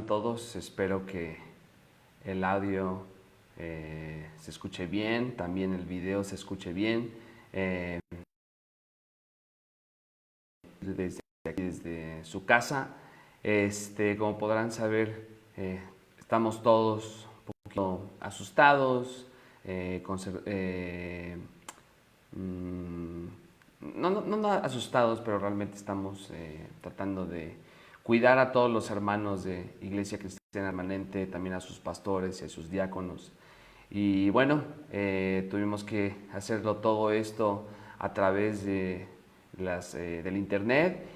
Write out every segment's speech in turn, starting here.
Todos, espero que el audio se escuche bien, también el video se escuche bien. Desde aquí, desde su casa, como podrán saber, estamos todos un poquito asustados, no asustados, pero realmente estamos tratando de cuidar a todos los hermanos de Iglesia Cristiana Permanente, también a sus pastores y a sus diáconos. Y bueno, tuvimos que hacerlo todo esto a través de del internet.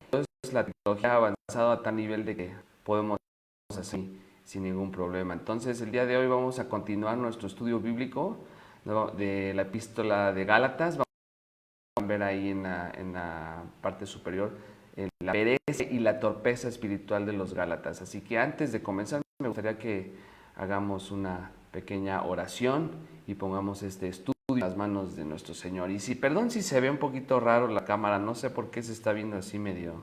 Entonces la tecnología ha avanzado a tal nivel de que podemos hacer sin ningún problema. Entonces el día de hoy vamos a continuar nuestro estudio bíblico, ¿no?, de la epístola de Gálatas. Vamos a ver ahí en la parte superior la pereza y la torpeza espiritual de los Gálatas. Así que antes de comenzar me gustaría que hagamos una pequeña oración y pongamos este estudio en las manos de nuestro Señor. Y perdón si se ve un poquito raro la cámara, no sé por qué se está viendo así medio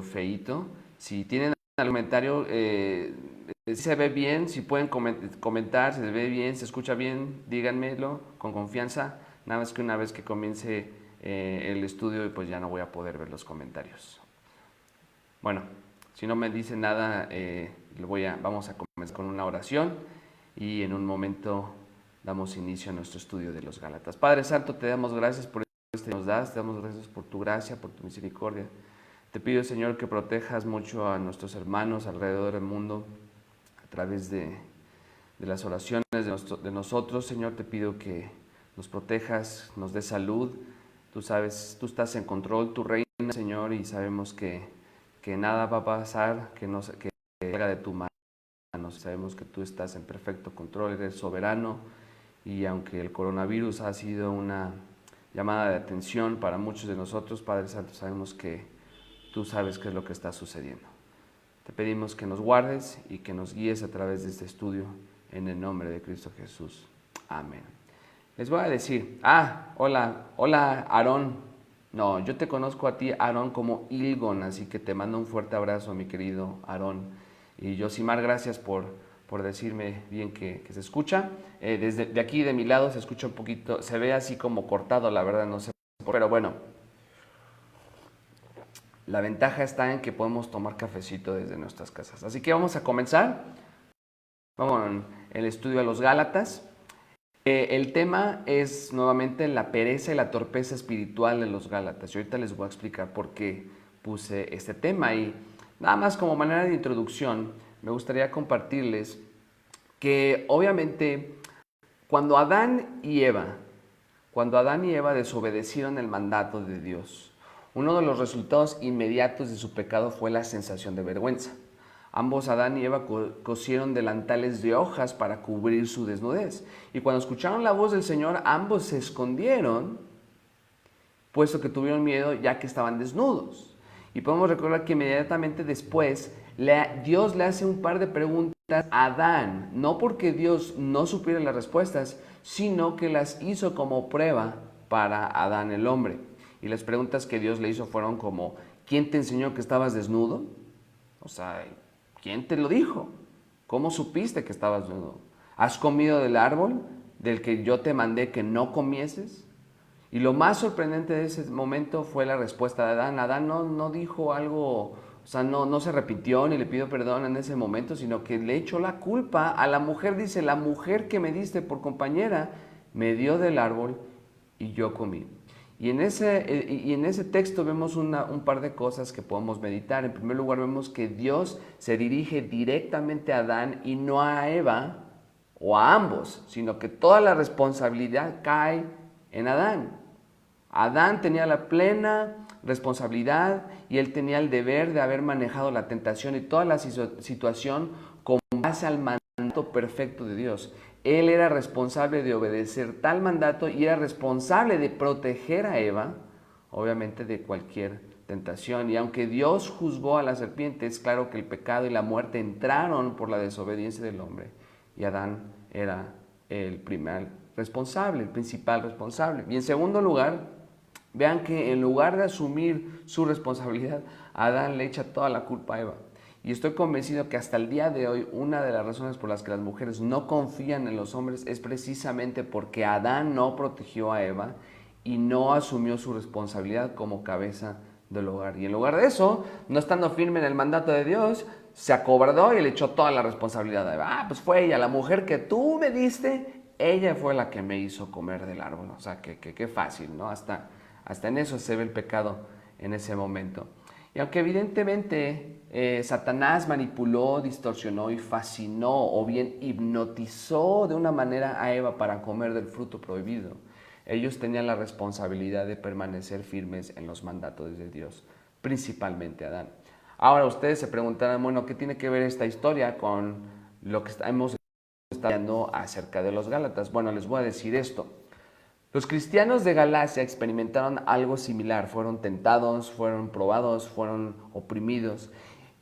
feíto. Si tienen algún comentario, si se ve bien, si pueden comentar, si se ve bien, se escucha bien, díganmelo con confianza. Nada más que una vez que comience el estudio, pues ya no voy a poder ver los comentarios. Bueno, si no me dicen nada, vamos a comenzar con una oración y en un momento damos inicio a nuestro estudio de los Gálatas. Padre Santo, te damos gracias por este que nos das, te damos gracias por tu gracia, por tu misericordia. Te pido, Señor, que protejas mucho a nuestros hermanos alrededor del mundo a través de las oraciones de nosotros. Señor, te pido que nos protejas, nos des salud. Tú sabes, tú estás en control, tú reinas, Señor, y sabemos que nada va a pasar que salga de tu mano. Sabemos que tú estás en perfecto control, eres soberano, y aunque el coronavirus ha sido una llamada de atención para muchos de nosotros, Padre Santo, sabemos que tú sabes qué es lo que está sucediendo. Te pedimos que nos guardes y que nos guíes a través de este estudio en el nombre de Cristo Jesús. Amén. Les voy a decir, hola Aarón. No, yo te conozco a ti, Aarón, como Ilgon, así que te mando un fuerte abrazo, mi querido Aarón. Y Yosimar, gracias por decirme bien que se escucha. Desde de aquí de mi lado se escucha un poquito, se ve así como cortado, la verdad, no sé, pero bueno. La ventaja está en que podemos tomar cafecito desde nuestras casas. Así que vamos a comenzar. Vamos con el estudio de los Gálatas. El tema es nuevamente la pereza y la torpeza espiritual de los Gálatas. Y ahorita les voy a explicar por qué puse este tema. Y nada más como manera de introducción, me gustaría compartirles que obviamente cuando Adán y Eva desobedecieron el mandato de Dios, uno de los resultados inmediatos de su pecado fue la sensación de vergüenza. Ambos, Adán y Eva, cosieron delantales de hojas para cubrir su desnudez. Y cuando escucharon la voz del Señor, ambos se escondieron, puesto que tuvieron miedo ya que estaban desnudos. Y podemos recordar que inmediatamente después, Dios le hace un par de preguntas a Adán, no porque Dios no supiera las respuestas, sino que las hizo como prueba para Adán el hombre. Y las preguntas que Dios le hizo fueron como, ¿quién te enseñó que estabas desnudo? O sea, ¿quién te lo dijo? ¿Cómo supiste que estabas desnudo? ¿Has comido del árbol del que yo te mandé que no comieses? Y lo más sorprendente de ese momento fue la respuesta de Adán. Adán no dijo algo, o sea, no se arrepintió ni le pidió perdón en ese momento, sino que le echó la culpa a la mujer. Dice, la mujer que me diste por compañera me dio del árbol y yo comí. Y en ese texto vemos un par de cosas que podemos meditar. En primer lugar, vemos que Dios se dirige directamente a Adán y no a Eva o a ambos, sino que toda la responsabilidad cae en Adán. Adán tenía la plena responsabilidad y él tenía el deber de haber manejado la tentación y toda la situación con base al mandato perfecto de Dios. Él era responsable de obedecer tal mandato y era responsable de proteger a Eva, obviamente, de cualquier tentación. Y aunque Dios juzgó a la serpiente, es claro que el pecado y la muerte entraron por la desobediencia del hombre. Y Adán era el primer responsable, el principal responsable. Y en segundo lugar, vean que en lugar de asumir su responsabilidad, Adán le echa toda la culpa a Eva. Y estoy convencido que hasta el día de hoy una de las razones por las que las mujeres no confían en los hombres es precisamente porque Adán no protegió a Eva y no asumió su responsabilidad como cabeza del hogar. Y en lugar de eso, no estando firme en el mandato de Dios, se acobardó y le echó toda la responsabilidad a Eva. Pues fue ella, la mujer que tú me diste, ella fue la que me hizo comer del árbol. O sea, qué fácil, ¿no? Hasta en eso se ve el pecado en ese momento. Y aunque evidentemente Satanás manipuló, distorsionó y fascinó o bien hipnotizó de una manera a Eva para comer del fruto prohibido, ellos tenían la responsabilidad de permanecer firmes en los mandatos de Dios, principalmente Adán. Ahora ustedes se preguntarán, bueno, ¿qué tiene que ver esta historia con lo que hemos estado hablando acerca de los Gálatas? Bueno, les voy a decir esto. Los cristianos de Galacia experimentaron algo similar, fueron tentados, fueron probados, fueron oprimidos.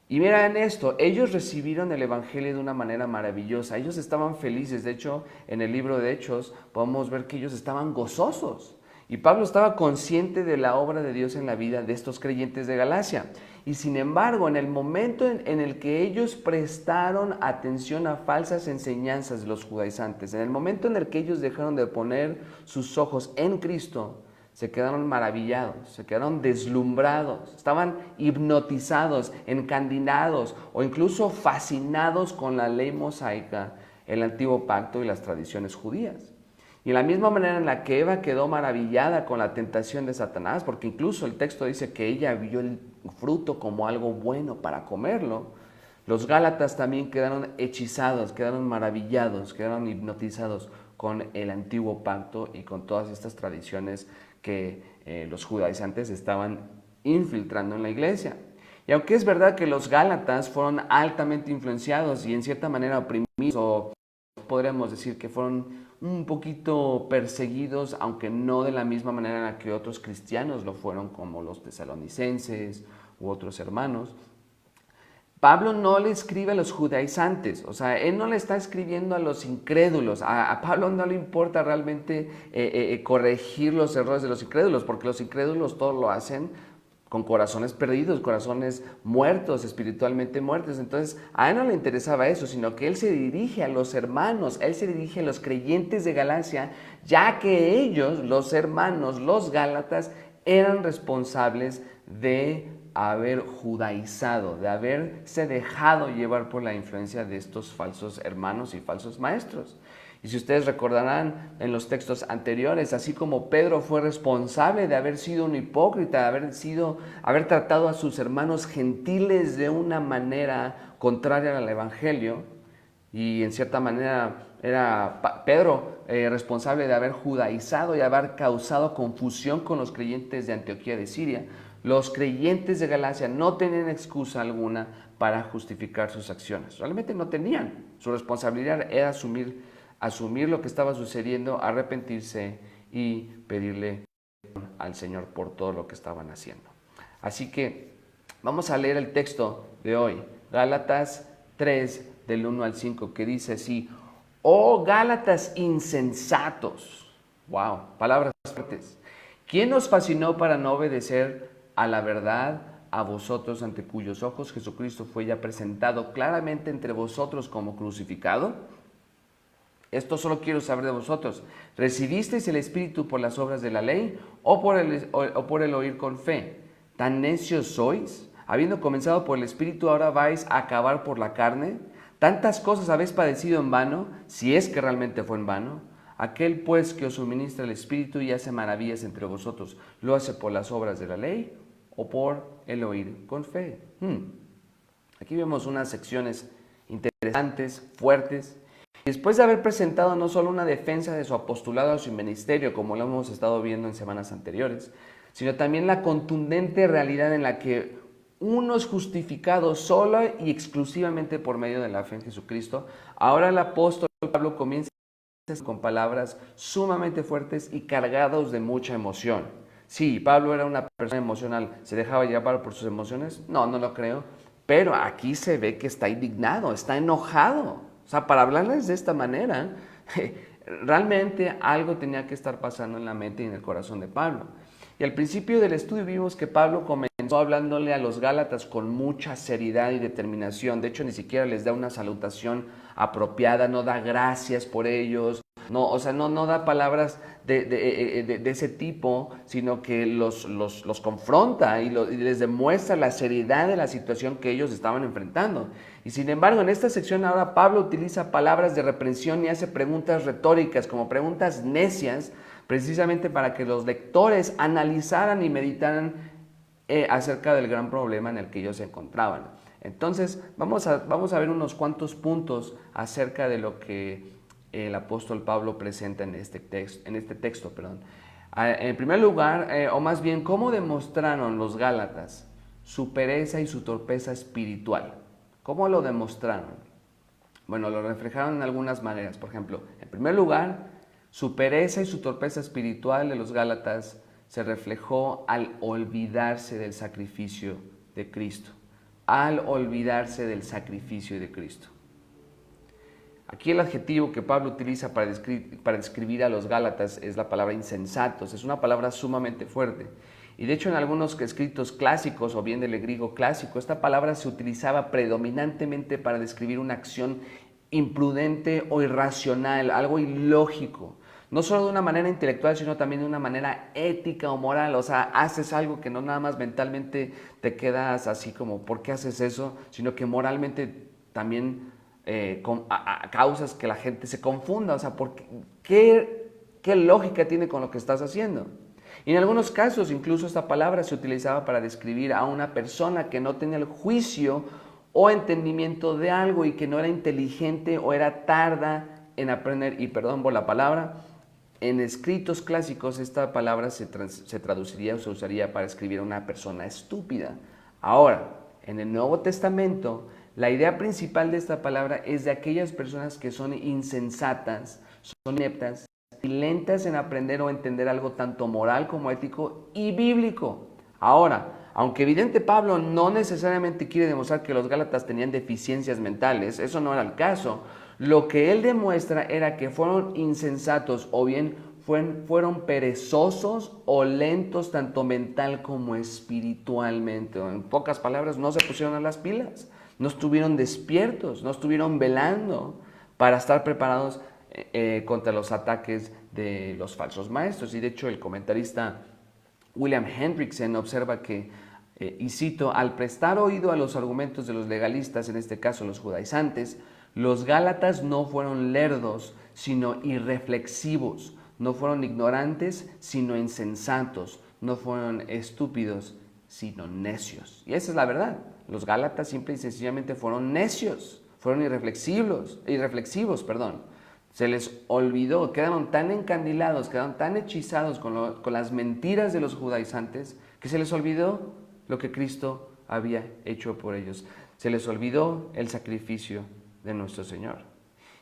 Y miren esto, ellos recibieron el Evangelio de una manera maravillosa, ellos estaban felices, de hecho en el libro de Hechos podemos ver que ellos estaban gozosos. Y Pablo estaba consciente de la obra de Dios en la vida de estos creyentes de Galacia. Y sin embargo, en el momento en el que ellos prestaron atención a falsas enseñanzas de los judaizantes, en el momento en el que ellos dejaron de poner sus ojos en Cristo, se quedaron maravillados, se quedaron deslumbrados, estaban hipnotizados, encandilados o incluso fascinados con la ley mosaica, el antiguo pacto y las tradiciones judías. Y de la misma manera en la que Eva quedó maravillada con la tentación de Satanás, porque incluso el texto dice que ella vio el fruto como algo bueno para comerlo, los Gálatas también quedaron hechizados, quedaron maravillados, quedaron hipnotizados con el antiguo pacto y con todas estas tradiciones que los judaizantes estaban infiltrando en la iglesia. Y aunque es verdad que los Gálatas fueron altamente influenciados y en cierta manera oprimidos, o podríamos decir que fueron un poquito perseguidos, aunque no de la misma manera en la que otros cristianos lo fueron, como los tesalonicenses u otros hermanos, Pablo no le escribe a los judaizantes, o sea, él no le está escribiendo a los incrédulos. A Pablo no le importa realmente corregir los errores de los incrédulos, porque los incrédulos todo lo hacen con corazones perdidos, corazones muertos, espiritualmente muertos. Entonces, a él no le interesaba eso, sino que él se dirige a los hermanos, él se dirige a los creyentes de Galacia, ya que ellos, los hermanos, los gálatas, eran responsables de haber judaizado, de haberse dejado llevar por la influencia de estos falsos hermanos y falsos maestros. Y si ustedes recordarán en los textos anteriores, así como Pedro fue responsable de haber sido un hipócrita, de haber tratado a sus hermanos gentiles de una manera contraria al evangelio, y en cierta manera era Pedro responsable de haber judaizado y haber causado confusión con los creyentes de Antioquía de Siria, los creyentes de Galacia no tenían excusa alguna para justificar sus acciones. Realmente no tenían. Su responsabilidad era asumir lo que estaba sucediendo, arrepentirse y pedirle al Señor por todo lo que estaban haciendo. Así que vamos a leer el texto de hoy, Gálatas 3, del 1 al 5, que dice así: oh Gálatas insensatos, wow, palabras fuertes, ¿quién os fascinó para no obedecer a la verdad, a vosotros ante cuyos ojos Jesucristo fue ya presentado claramente entre vosotros como crucificado? Esto solo quiero saber de vosotros. ¿Recibisteis el Espíritu por las obras de la ley o por el oír con fe? ¿Tan necios sois? Habiendo comenzado por el Espíritu, ¿ahora vais a acabar por la carne? ¿Tantas cosas habéis padecido en vano, si es que realmente fue en vano? Aquel pues que os suministra el Espíritu y hace maravillas entre vosotros, ¿lo hace por las obras de la ley o por el oír con fe? Aquí vemos unas secciones interesantes, fuertes. Después de haber presentado no solo una defensa de su apostolado a su ministerio, como lo hemos estado viendo en semanas anteriores, sino también la contundente realidad en la que uno es justificado solo y exclusivamente por medio de la fe en Jesucristo, ahora el apóstol Pablo comienza con palabras sumamente fuertes y cargados de mucha emoción. Sí, Pablo era una persona emocional. ¿Se dejaba llevar por sus emociones? No, no lo creo. Pero aquí se ve que está indignado, está enojado. O sea, para hablarles de esta manera, realmente algo tenía que estar pasando en la mente y en el corazón de Pablo. Y al principio del estudio vimos que Pablo comenzó hablándole a los Gálatas con mucha seriedad y determinación. De hecho, ni siquiera les da una salutación apropiada, no da gracias por ellos, no, o sea, no da palabras de ese tipo, sino que los confronta y les demuestra la seriedad de la situación que ellos estaban enfrentando. Y sin embargo, en esta sección ahora Pablo utiliza palabras de reprensión y hace preguntas retóricas, como preguntas necias, precisamente para que los lectores analizaran y meditaran acerca del gran problema en el que ellos se encontraban. Entonces, vamos a ver unos cuantos puntos acerca de lo que el apóstol Pablo presenta en este texto. En primer lugar, o más bien, ¿cómo demostraron los Gálatas su pereza y su torpeza espiritual? ¿Cómo lo demostraron? Bueno, lo reflejaron en algunas maneras. Por ejemplo, en primer lugar, su pereza y su torpeza espiritual de los Gálatas se reflejó al olvidarse del sacrificio de Cristo. Al olvidarse del sacrificio de Cristo. Aquí el adjetivo que Pablo utiliza para describir a los Gálatas es la palabra insensatos. Es una palabra sumamente fuerte. Y de hecho en algunos escritos clásicos o bien del griego clásico, esta palabra se utilizaba predominantemente para describir una acción imprudente o irracional, algo ilógico. No solo de una manera intelectual, sino también de una manera ética o moral. O sea, haces algo que no nada más mentalmente te quedas así como, ¿por qué haces eso? Sino que moralmente también causas que la gente se confunda. O sea, ¿qué lógica tiene con lo que estás haciendo? Y en algunos casos incluso esta palabra se utilizaba para describir a una persona que no tenía el juicio o entendimiento de algo y que no era inteligente o era tarda en aprender. Y perdón por la palabra, en escritos clásicos esta palabra se traduciría o se usaría para escribir a una persona estúpida. Ahora, en el Nuevo Testamento, la idea principal de esta palabra es de aquellas personas que son insensatas, son ineptas y lentas en aprender o entender algo tanto moral como ético y bíblico. Ahora, aunque evidente Pablo no necesariamente quiere demostrar que los Gálatas tenían deficiencias mentales, eso no era el caso. Lo que él demuestra era que fueron insensatos o bien fueron perezosos o lentos tanto mental como espiritualmente. En pocas palabras, no se pusieron a las pilas, no estuvieron despiertos, no estuvieron velando para estar preparados contra los ataques de los falsos maestros. Y de hecho el comentarista William Hendrickson observa que, y cito, al prestar oído a los argumentos de los legalistas, en este caso los judaizantes, los Gálatas no fueron lerdos, sino irreflexivos, no fueron ignorantes, sino insensatos, no fueron estúpidos, sino necios. Y esa es la verdad. Los Gálatas simple y sencillamente fueron necios, fueron irreflexivos. Se les olvidó, quedaron tan encandilados, quedaron tan hechizados con las mentiras de los judaizantes, que se les olvidó lo que Cristo había hecho por ellos. Se les olvidó el sacrificio de nuestro Señor.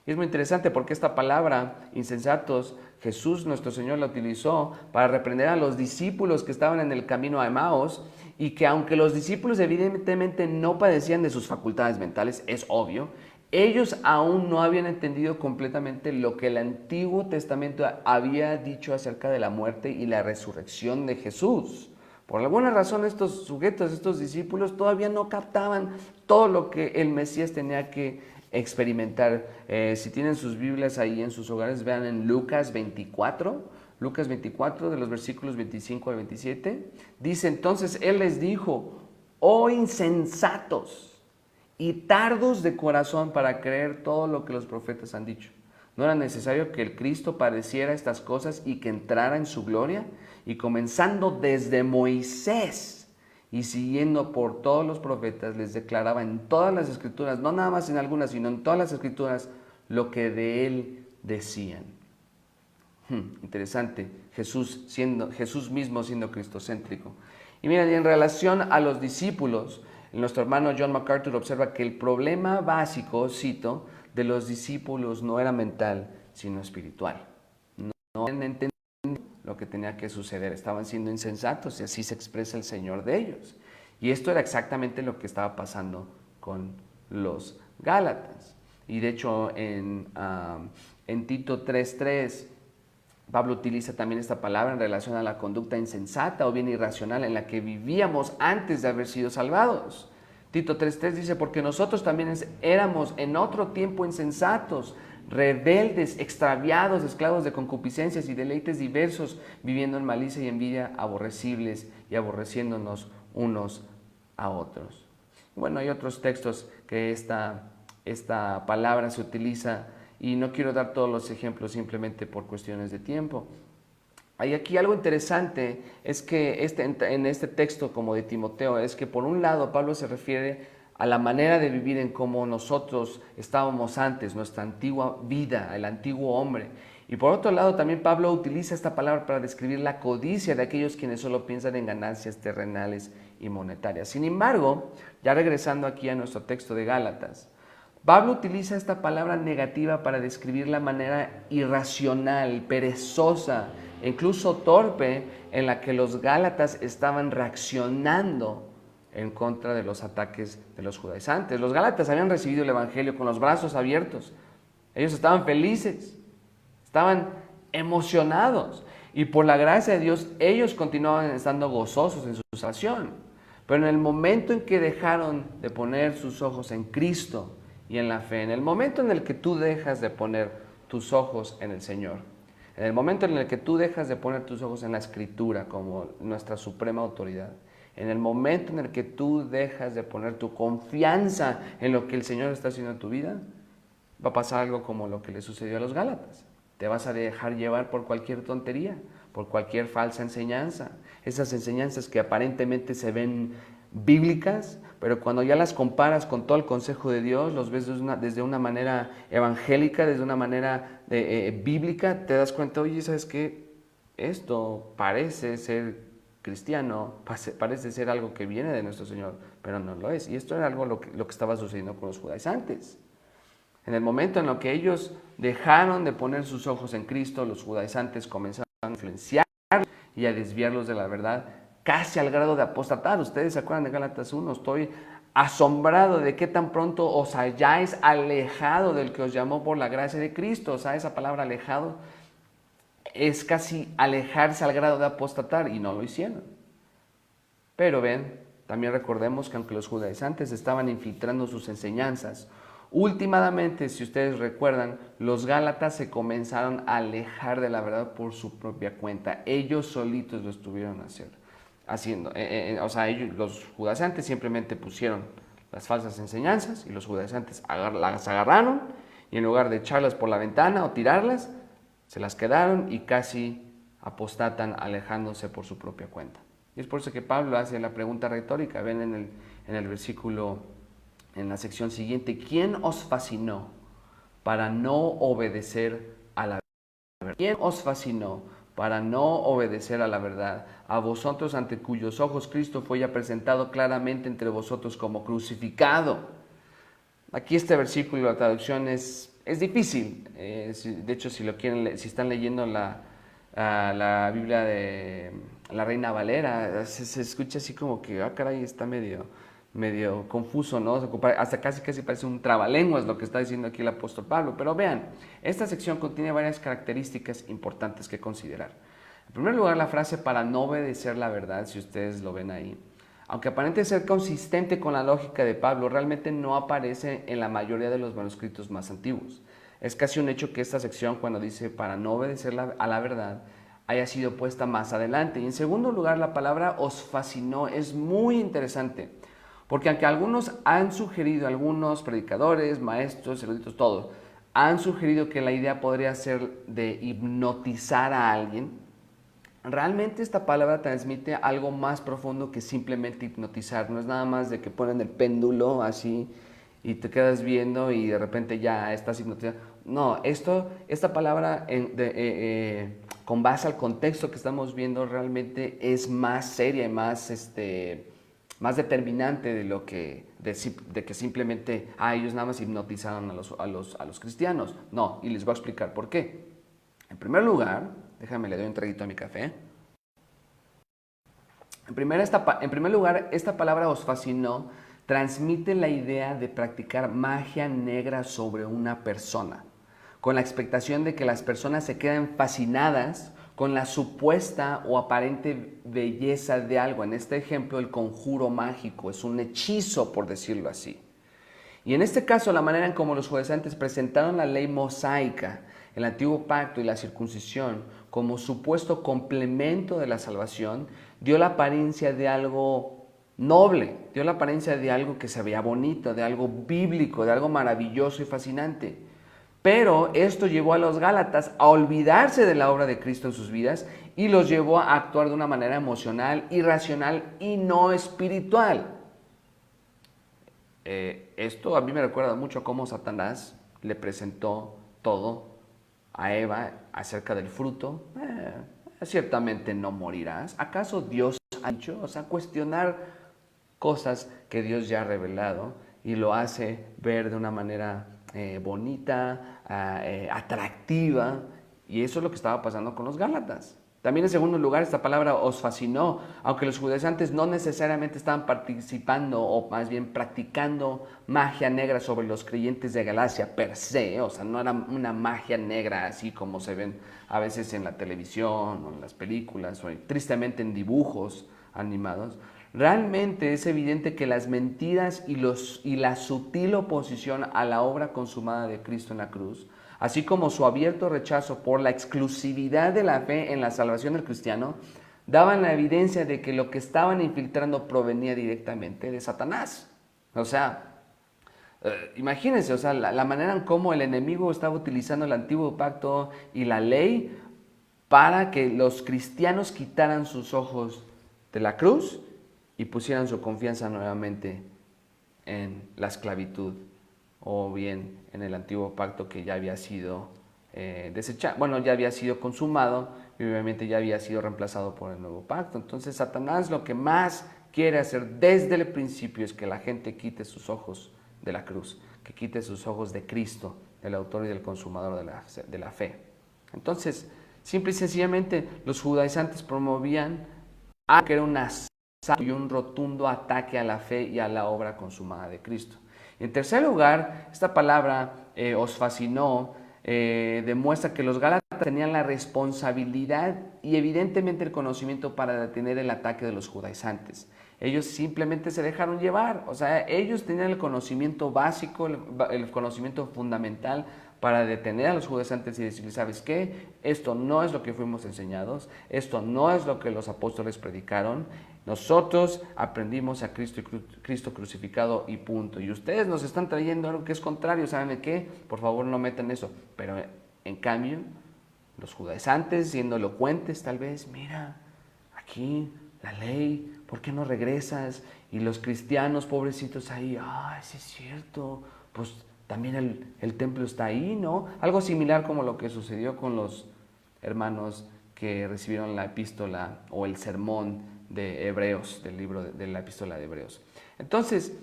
Y es muy interesante porque esta palabra, insensatos, Jesús nuestro Señor la utilizó para reprender a los discípulos que estaban en el camino a Emaús, y que aunque los discípulos evidentemente no padecían de sus facultades mentales, es obvio, ellos aún no habían entendido completamente lo que el Antiguo Testamento había dicho acerca de la muerte y la resurrección de Jesús. Por alguna razón estos sujetos, estos discípulos todavía no captaban todo lo que el Mesías tenía que experimentar. Si tienen sus Biblias ahí en sus hogares, vean en Lucas 24, de los versículos 25 al 27. Dice, entonces Él les dijo, oh insensatos y tardos de corazón para creer todo lo que los profetas han dicho. ¿No era necesario que el Cristo padeciera estas cosas y que entrara en su gloria? Y comenzando desde Moisés y siguiendo por todos los profetas, les declaraba en todas las escrituras, no nada más en algunas, sino en todas las escrituras, lo que de él decían. Interesante, Jesús mismo siendo cristocéntrico. Y miren, en relación a los discípulos, nuestro hermano John MacArthur observa que el problema básico, cito, de los discípulos no era mental, sino espiritual. No habían entendido lo que tenía que suceder, estaban siendo insensatos y así se expresa el Señor de ellos. Y esto era exactamente lo que estaba pasando con los Gálatas. Y de hecho en Tito 3:3 Pablo utiliza también esta palabra en relación a la conducta insensata o bien irracional en la que vivíamos antes de haber sido salvados. Tito 3:3 dice, porque nosotros también éramos en otro tiempo insensatos, rebeldes, extraviados, esclavos de concupiscencias y deleites diversos, viviendo en malicia y envidia, aborrecibles y aborreciéndonos unos a otros. Bueno, hay otros textos que esta palabra se utiliza y no quiero dar todos los ejemplos simplemente por cuestiones de tiempo. Hay aquí algo interesante, es que en este texto como de Timoteo, es que por un lado Pablo se refiere a la manera de vivir en cómo nosotros estábamos antes, nuestra antigua vida, el antiguo hombre. Y por otro lado también Pablo utiliza esta palabra para describir la codicia de aquellos quienes solo piensan en ganancias terrenales y monetarias. Sin embargo, ya regresando aquí a nuestro texto de Gálatas, Pablo utiliza esta palabra negativa para describir la manera irracional, perezosa, e incluso torpe en la que los gálatas estaban reaccionando en contra de los ataques de los judaizantes. Los gálatas habían recibido el evangelio con los brazos abiertos. Ellos estaban felices, estaban emocionados y por la gracia de Dios ellos continuaban estando gozosos en su salvación. Pero en el momento en que dejaron de poner sus ojos en Cristo y en la fe, en el momento en el que tú dejas de poner tus ojos en el Señor, en el momento en el que tú dejas de poner tus ojos en la Escritura como nuestra suprema autoridad, en el momento en el que tú dejas de poner tu confianza en lo que el Señor está haciendo en tu vida, va a pasar algo como lo que le sucedió a los Gálatas. Te vas a dejar llevar por cualquier tontería, por cualquier falsa enseñanza. Esas enseñanzas que aparentemente se ven bíblicas, pero cuando ya las comparas con todo el consejo de Dios, los ves desde una manera evangélica, desde una manera bíblica, te das cuenta, oye, ¿sabes qué? Esto parece ser cristiano, parece ser algo que viene de nuestro Señor, pero no lo es. Y esto era algo lo que estaba sucediendo con los judaizantes. En el momento en el que ellos dejaron de poner sus ojos en Cristo, los judaizantes comenzaron a influenciar y a desviarlos de la verdad, casi al grado de apostatar. Ustedes se acuerdan de Gálatas 1, estoy asombrado de qué tan pronto os hayáis alejado del que os llamó por la gracia de Cristo. O sea, esa palabra alejado es casi alejarse al grado de apostatar y no lo hicieron. Pero ven, también recordemos que aunque los judaizantes estaban infiltrando sus enseñanzas, últimamente, si ustedes recuerdan, los gálatas se comenzaron a alejar de la verdad por su propia cuenta. Ellos solitos lo estuvieron haciendo. Los judaizantes simplemente pusieron las falsas enseñanzas y los judaizantes las agarraron y en lugar de echarlas por la ventana o tirarlas, se las quedaron y casi apostatan alejándose por su propia cuenta. Y es por eso que Pablo hace la pregunta retórica. Ven en el versículo, en la sección siguiente, ¿quién os fascinó para no obedecer a la verdad? ¿Quién os fascinó para no obedecer a la verdad? A vosotros ante cuyos ojos Cristo fue ya presentado claramente entre vosotros como crucificado. Aquí este versículo, la traducción es difícil. De hecho, si están leyendo la Biblia de la Reina Valera, se escucha así como que, caray, está medio confuso, ¿no? Hasta casi parece un trabalenguas lo que está diciendo aquí el apóstol Pablo. Pero vean, esta sección contiene varias características importantes que considerar. En primer lugar, la frase para no obedecer la verdad, si ustedes lo ven ahí, aunque aparente ser consistente con la lógica de Pablo, realmente no aparece en la mayoría de los manuscritos más antiguos. Es casi un hecho que esta sección, cuando dice para no obedecer a la verdad, haya sido puesta más adelante. Y en segundo lugar, la palabra os fascinó es muy interesante, porque aunque algunos predicadores, maestros, eruditos, todos, han sugerido que la idea podría ser de hipnotizar a alguien, realmente esta palabra transmite algo más profundo que simplemente hipnotizar. No es nada más de que ponen el péndulo así y te quedas viendo y de repente ya estás hipnotizado. No, esta palabra con base al contexto que estamos viendo realmente es más seria y más determinante de que simplemente ellos nada más hipnotizaron a los cristianos. No, y les voy a explicar por qué. En primer lugar, déjame le doy un traguito a mi café. En primer lugar, esta palabra os fascinó transmite la idea de practicar magia negra sobre una persona. con la expectación de que las personas se queden fascinadas con la supuesta o aparente belleza de algo. En este ejemplo, el conjuro mágico, es un hechizo, por decirlo así. Y en este caso, la manera en cómo los judaizantes presentaron la ley mosaica, el antiguo pacto y la circuncisión como supuesto complemento de la salvación, dio la apariencia de algo noble, dio la apariencia de algo que se veía bonito, de algo bíblico, de algo maravilloso y fascinante. Pero esto llevó a los Gálatas a olvidarse de la obra de Cristo en sus vidas y los llevó a actuar de una manera emocional, irracional y no espiritual. Esto a mí me recuerda mucho a cómo Satanás le presentó todo a Eva acerca del fruto. Ciertamente no morirás. ¿Acaso Dios ha dicho? O sea, cuestionar cosas que Dios ya ha revelado y lo hace ver de una manera bonita, atractiva. Y eso es lo que estaba pasando con los Gálatas. También en segundo lugar, esta palabra os fascinó, aunque los judaizantes no necesariamente estaban participando o más bien practicando magia negra sobre los creyentes de Galacia per se, o sea, no era una magia negra así como se ven a veces en la televisión o en las películas o tristemente en dibujos animados. Realmente es evidente que las mentiras y la sutil oposición a la obra consumada de Cristo en la cruz, así como su abierto rechazo por la exclusividad de la fe en la salvación del cristiano, daban la evidencia de que lo que estaban infiltrando provenía directamente de Satanás. O sea, imagínense, o sea, la manera en cómo el enemigo estaba utilizando el antiguo pacto y la ley para que los cristianos quitaran sus ojos de la cruz y pusieran su confianza nuevamente en la esclavitud o bien en el antiguo pacto que ya había sido desechado, bueno, ya había sido consumado y obviamente ya había sido reemplazado por el nuevo pacto. Entonces Satanás lo que más quiere hacer desde el principio es que la gente quite sus ojos de la cruz, que quite sus ojos de Cristo, del autor y del consumador de la fe. Entonces, simple y sencillamente, los judaizantes promovían algo que era un asalto y un rotundo ataque a la fe y a la obra consumada de Cristo. En tercer lugar, esta palabra os fascinó, demuestra que los gálatas tenían la responsabilidad y evidentemente el conocimiento para detener el ataque de los judaizantes. Ellos simplemente se dejaron llevar, o sea, ellos tenían el conocimiento básico, el conocimiento fundamental para detener a los judaizantes y decirles, ¿sabes qué? Esto no es lo que fuimos enseñados, esto no es lo que los apóstoles predicaron, nosotros aprendimos a Cristo crucificado y punto. Y ustedes nos están trayendo algo que es contrario, ¿saben de qué? Por favor no metan eso. Pero en cambio, los judaizantes, siendo elocuentes tal vez, mira, aquí la ley, ¿por qué no regresas? Y los cristianos, pobrecitos ahí, sí es cierto, pues también el templo está ahí, ¿no? Algo similar como lo que sucedió con los hermanos que recibieron la epístola o el sermón de Hebreos, del libro de la epístola de Hebreos. Entonces,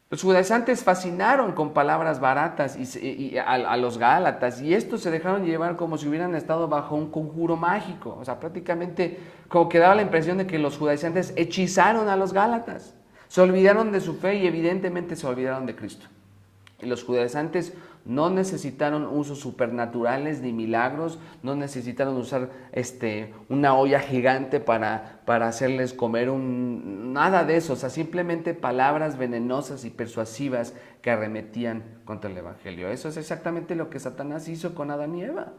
los judaizantes fascinaron con palabras baratas a los gálatas y estos se dejaron llevar como si hubieran estado bajo un conjuro mágico. O sea, prácticamente como que daba la impresión de que los judaizantes hechizaron a los gálatas. Se olvidaron de su fe y evidentemente se olvidaron de Cristo. Y los judaizantes no necesitaron usos supernaturales ni milagros, no necesitaron usar una olla gigante para hacerles comer nada de eso, o sea, simplemente palabras venenosas y persuasivas que arremetían contra el evangelio. Eso es exactamente lo que Satanás hizo con Adán y Eva.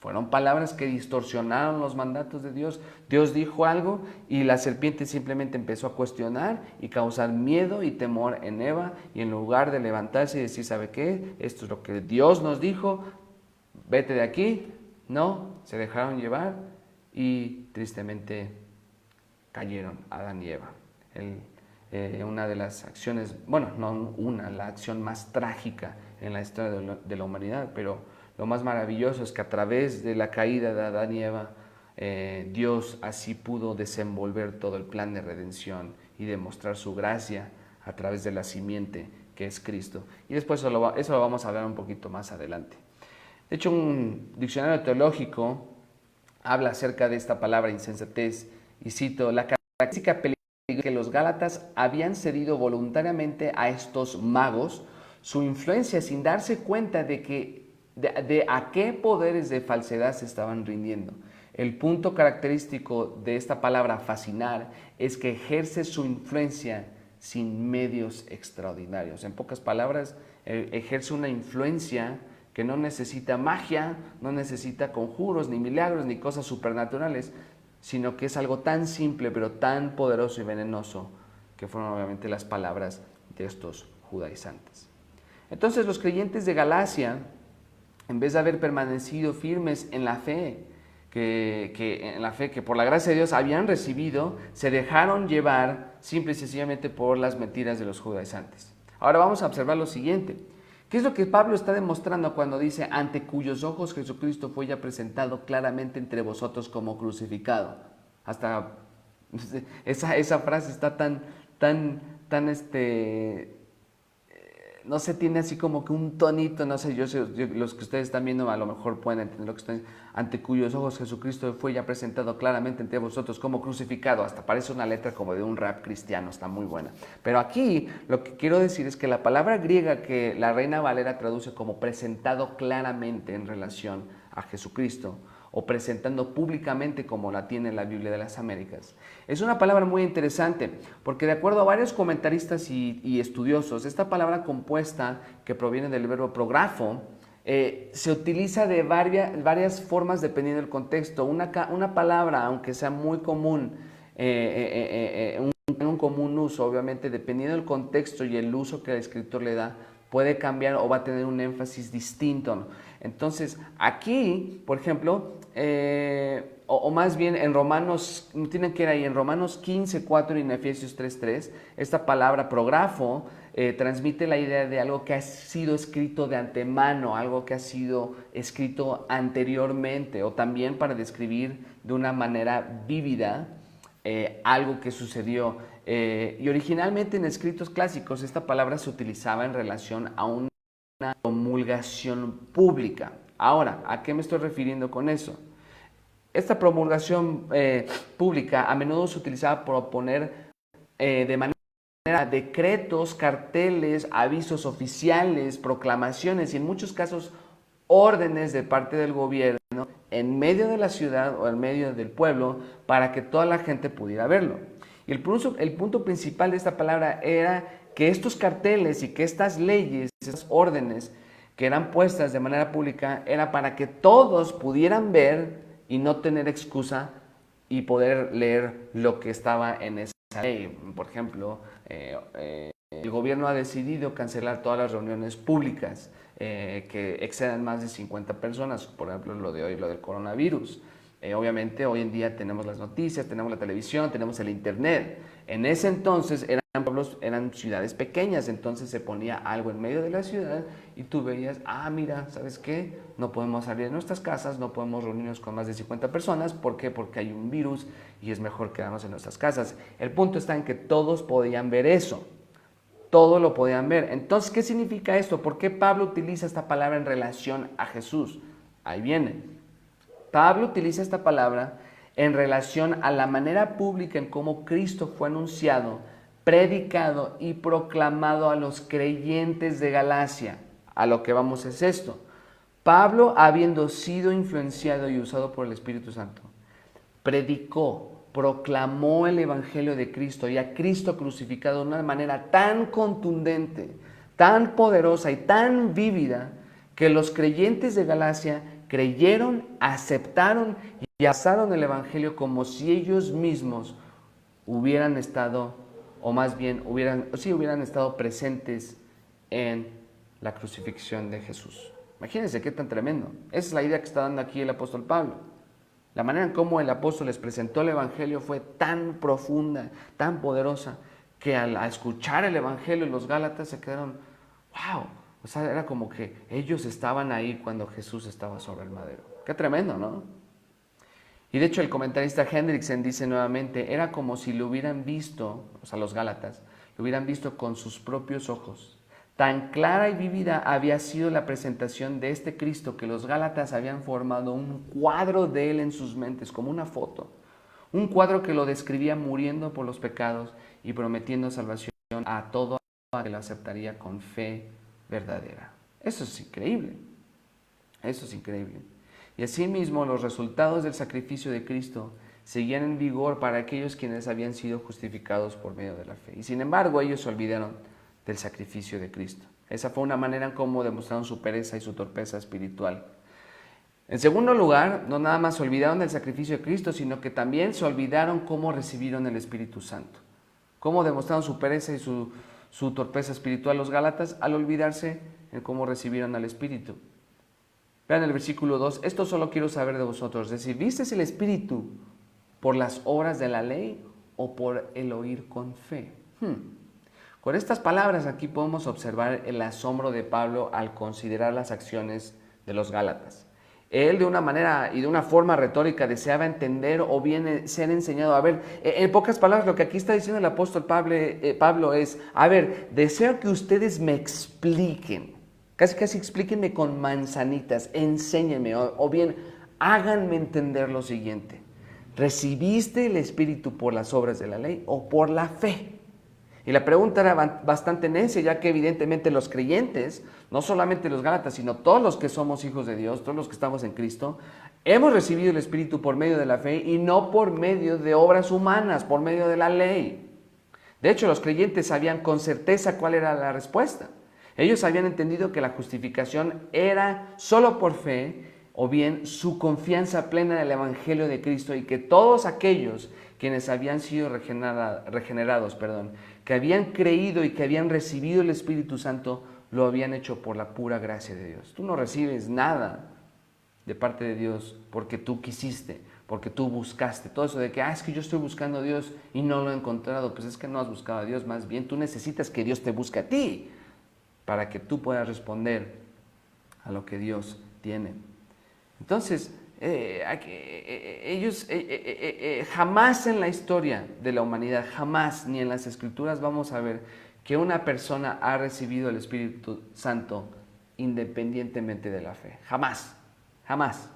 Fueron palabras que distorsionaron los mandatos de Dios. Dios dijo algo y la serpiente simplemente empezó a cuestionar y causar miedo y temor en Eva. Y en lugar de levantarse y decir, ¿sabe qué? Esto es lo que Dios nos dijo, vete de aquí. No, se dejaron llevar y tristemente cayeron Adán y Eva. Una de las acciones, bueno, no una, la acción más trágica en la historia de la humanidad, pero lo más maravilloso es que a través de la caída de Adán y Eva, Dios así pudo desenvolver todo el plan de redención y demostrar su gracia a través de la simiente que es Cristo. Y después eso lo vamos a hablar un poquito más adelante. De hecho, un diccionario teológico habla acerca de esta palabra insensatez y cito, la característica peligrosa que los gálatas habían cedido voluntariamente a estos magos, su influencia sin darse cuenta de que de a qué poderes de falsedad se estaban rindiendo. El punto característico de esta palabra fascinar es que ejerce su influencia sin medios extraordinarios. En pocas palabras, ejerce una influencia que no necesita magia, no necesita conjuros, ni milagros, ni cosas supernaturales, sino que es algo tan simple, pero tan poderoso y venenoso, que fueron obviamente las palabras de estos judaizantes. Entonces los creyentes de Galacia, en vez de haber permanecido firmes en la fe, que por la gracia de Dios habían recibido, se dejaron llevar simple y sencillamente por las mentiras de los judaizantes. Ahora vamos a observar lo siguiente. ¿Qué es lo que Pablo está demostrando cuando dice, ante cuyos ojos Jesucristo fue ya presentado claramente entre vosotros como crucificado? Hasta esa frase está tan, no sé, tiene así como que un tonito, no sé, los que ustedes están viendo a lo mejor pueden entender lo que están diciendo, ante cuyos ojos Jesucristo fue ya presentado claramente entre vosotros como crucificado. Hasta parece una letra como de un rap cristiano, está muy buena. Pero aquí lo que quiero decir es que la palabra griega que la Reina Valera traduce como presentado claramente en relación a Jesucristo, o presentando públicamente como la tiene la Biblia de las Américas. Es una palabra muy interesante porque de acuerdo a varios comentaristas y estudiosos, esta palabra compuesta que proviene del verbo prografo se utiliza de varias formas dependiendo del contexto. Una palabra, aunque sea muy común, un común uso, obviamente dependiendo del contexto y el uso que el escritor le da, puede cambiar o va a tener un énfasis distinto, ¿no? Entonces, aquí, por ejemplo, o más bien en Romanos, tienen que ir ahí, en Romanos 15:4 y en Efesios 3:3, esta palabra prografo transmite la idea de algo que ha sido escrito de antemano, algo que ha sido escrito anteriormente, o también para describir de una manera vívida algo que sucedió. Y originalmente en escritos clásicos esta palabra se utilizaba en relación a una promulgación pública. Ahora, ¿a qué me estoy refiriendo con eso? Esta promulgación pública a menudo se utilizaba para poner de manera decretos, carteles, avisos oficiales, proclamaciones y en muchos casos órdenes de parte del gobierno en medio de la ciudad o en medio del pueblo para que toda la gente pudiera verlo. Y el punto principal de esta palabra era que estos carteles y que estas leyes, esas órdenes que eran puestas de manera pública, era para que todos pudieran ver y no tener excusa y poder leer lo que estaba en esa ley. Por ejemplo, el gobierno ha decidido cancelar todas las reuniones públicas que excedan más de 50 personas, por ejemplo lo de hoy, lo del coronavirus. Obviamente hoy en día tenemos las noticias, tenemos la televisión, tenemos el internet. En ese entonces eran pueblos, eran ciudades pequeñas, entonces se ponía algo en medio de la ciudad y tú veías, mira, ¿sabes qué? No podemos salir de nuestras casas, no podemos reunirnos con más de 50 personas. ¿Por qué? Porque hay un virus y es mejor quedarnos en nuestras casas. El punto está en que todos podían ver eso. Todo lo podían ver. Entonces, ¿qué significa esto? ¿Por qué Pablo utiliza esta palabra en relación a Jesús? Ahí viene. Pablo utiliza esta palabra en relación a la manera pública en cómo Cristo fue anunciado, predicado y proclamado a los creyentes de Galacia. A lo que vamos es esto. Pablo, habiendo sido influenciado y usado por el Espíritu Santo, predicó, proclamó el Evangelio de Cristo y a Cristo crucificado de una manera tan contundente, tan poderosa y tan vívida que los creyentes de Galacia creyeron, aceptaron y abrazaron el Evangelio como si ellos mismos hubieran estado, o más bien hubieran estado presentes en la crucifixión de Jesús. Imagínense qué tan tremendo. Esa es la idea que está dando aquí el apóstol Pablo. La manera en cómo el apóstol les presentó el Evangelio fue tan profunda, tan poderosa, que al escuchar el Evangelio los Gálatas se quedaron, wow, o sea, era como que ellos estaban ahí cuando Jesús estaba sobre el madero. Qué tremendo, ¿no? Y de hecho el comentarista Hendrickson dice nuevamente, era como si lo hubieran visto, o sea, los Gálatas, lo hubieran visto con sus propios ojos. Tan clara y vívida había sido la presentación de este Cristo que los Gálatas habían formado un cuadro de él en sus mentes, como una foto. Un cuadro que lo describía muriendo por los pecados y prometiendo salvación a todo aquel que lo aceptaría con fe verdadera. Eso es increíble. Eso es increíble. Y asimismo, los resultados del sacrificio de Cristo seguían en vigor para aquellos quienes habían sido justificados por medio de la fe. Y sin embargo, ellos se olvidaron del sacrificio de Cristo. Esa fue una manera en cómo demostraron su pereza y su torpeza espiritual. En segundo lugar, no nada más se olvidaron del sacrificio de Cristo, sino que también se olvidaron cómo recibieron el Espíritu Santo. Cómo demostraron su pereza y su torpeza espiritual los Gálatas al olvidarse en cómo recibieron al Espíritu. Vean el versículo 2, esto solo quiero saber de vosotros, ¿recibisteis el Espíritu por las obras de la ley o por el oír con fe? Con estas palabras aquí podemos observar el asombro de Pablo al considerar las acciones de los Gálatas. Él de una manera y de una forma retórica deseaba entender o bien ser enseñado. A ver, en pocas palabras lo que aquí está diciendo el apóstol Pablo es, a ver, deseo que ustedes me expliquen, casi explíquenme con manzanitas, enséñenme o bien háganme entender lo siguiente. ¿Recibiste el Espíritu por las obras de la ley o por la fe? Y la pregunta era bastante necia, ya que evidentemente los creyentes, no solamente los Gálatas, sino todos los que somos hijos de Dios, todos los que estamos en Cristo, hemos recibido el Espíritu por medio de la fe y no por medio de obras humanas, por medio de la ley. De hecho, los creyentes sabían con certeza cuál era la respuesta. Ellos habían entendido que la justificación era solo por fe, o bien su confianza plena en el Evangelio de Cristo, y que todos aquellos quienes habían sido regenerados, que habían creído y que habían recibido el Espíritu Santo, lo habían hecho por la pura gracia de Dios. Tú no recibes nada de parte de Dios porque tú quisiste, porque tú buscaste. Todo eso de que, es que yo estoy buscando a Dios y no lo he encontrado, pues es que no has buscado a Dios, más bien tú necesitas que Dios te busque a ti para que tú puedas responder a lo que Dios tiene. Entonces, ellos jamás en la historia de la humanidad, jamás, ni en las Escrituras vamos a ver que una persona ha recibido el Espíritu Santo independientemente de la fe. Jamás, jamás.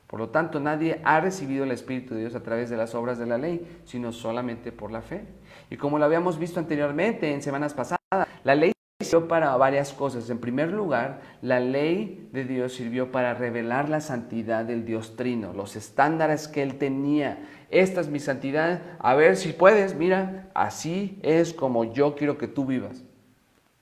Por lo tanto, nadie ha recibido el Espíritu de Dios a través de las obras de la ley, sino solamente por la fe. Y como lo habíamos visto anteriormente en semanas pasadas, la ley sirvió para varias cosas. En primer lugar, la ley de Dios sirvió para revelar la santidad del Dios Trino, los estándares que Él tenía. Esta es mi santidad, a ver si puedes, mira, así es como yo quiero que tú vivas.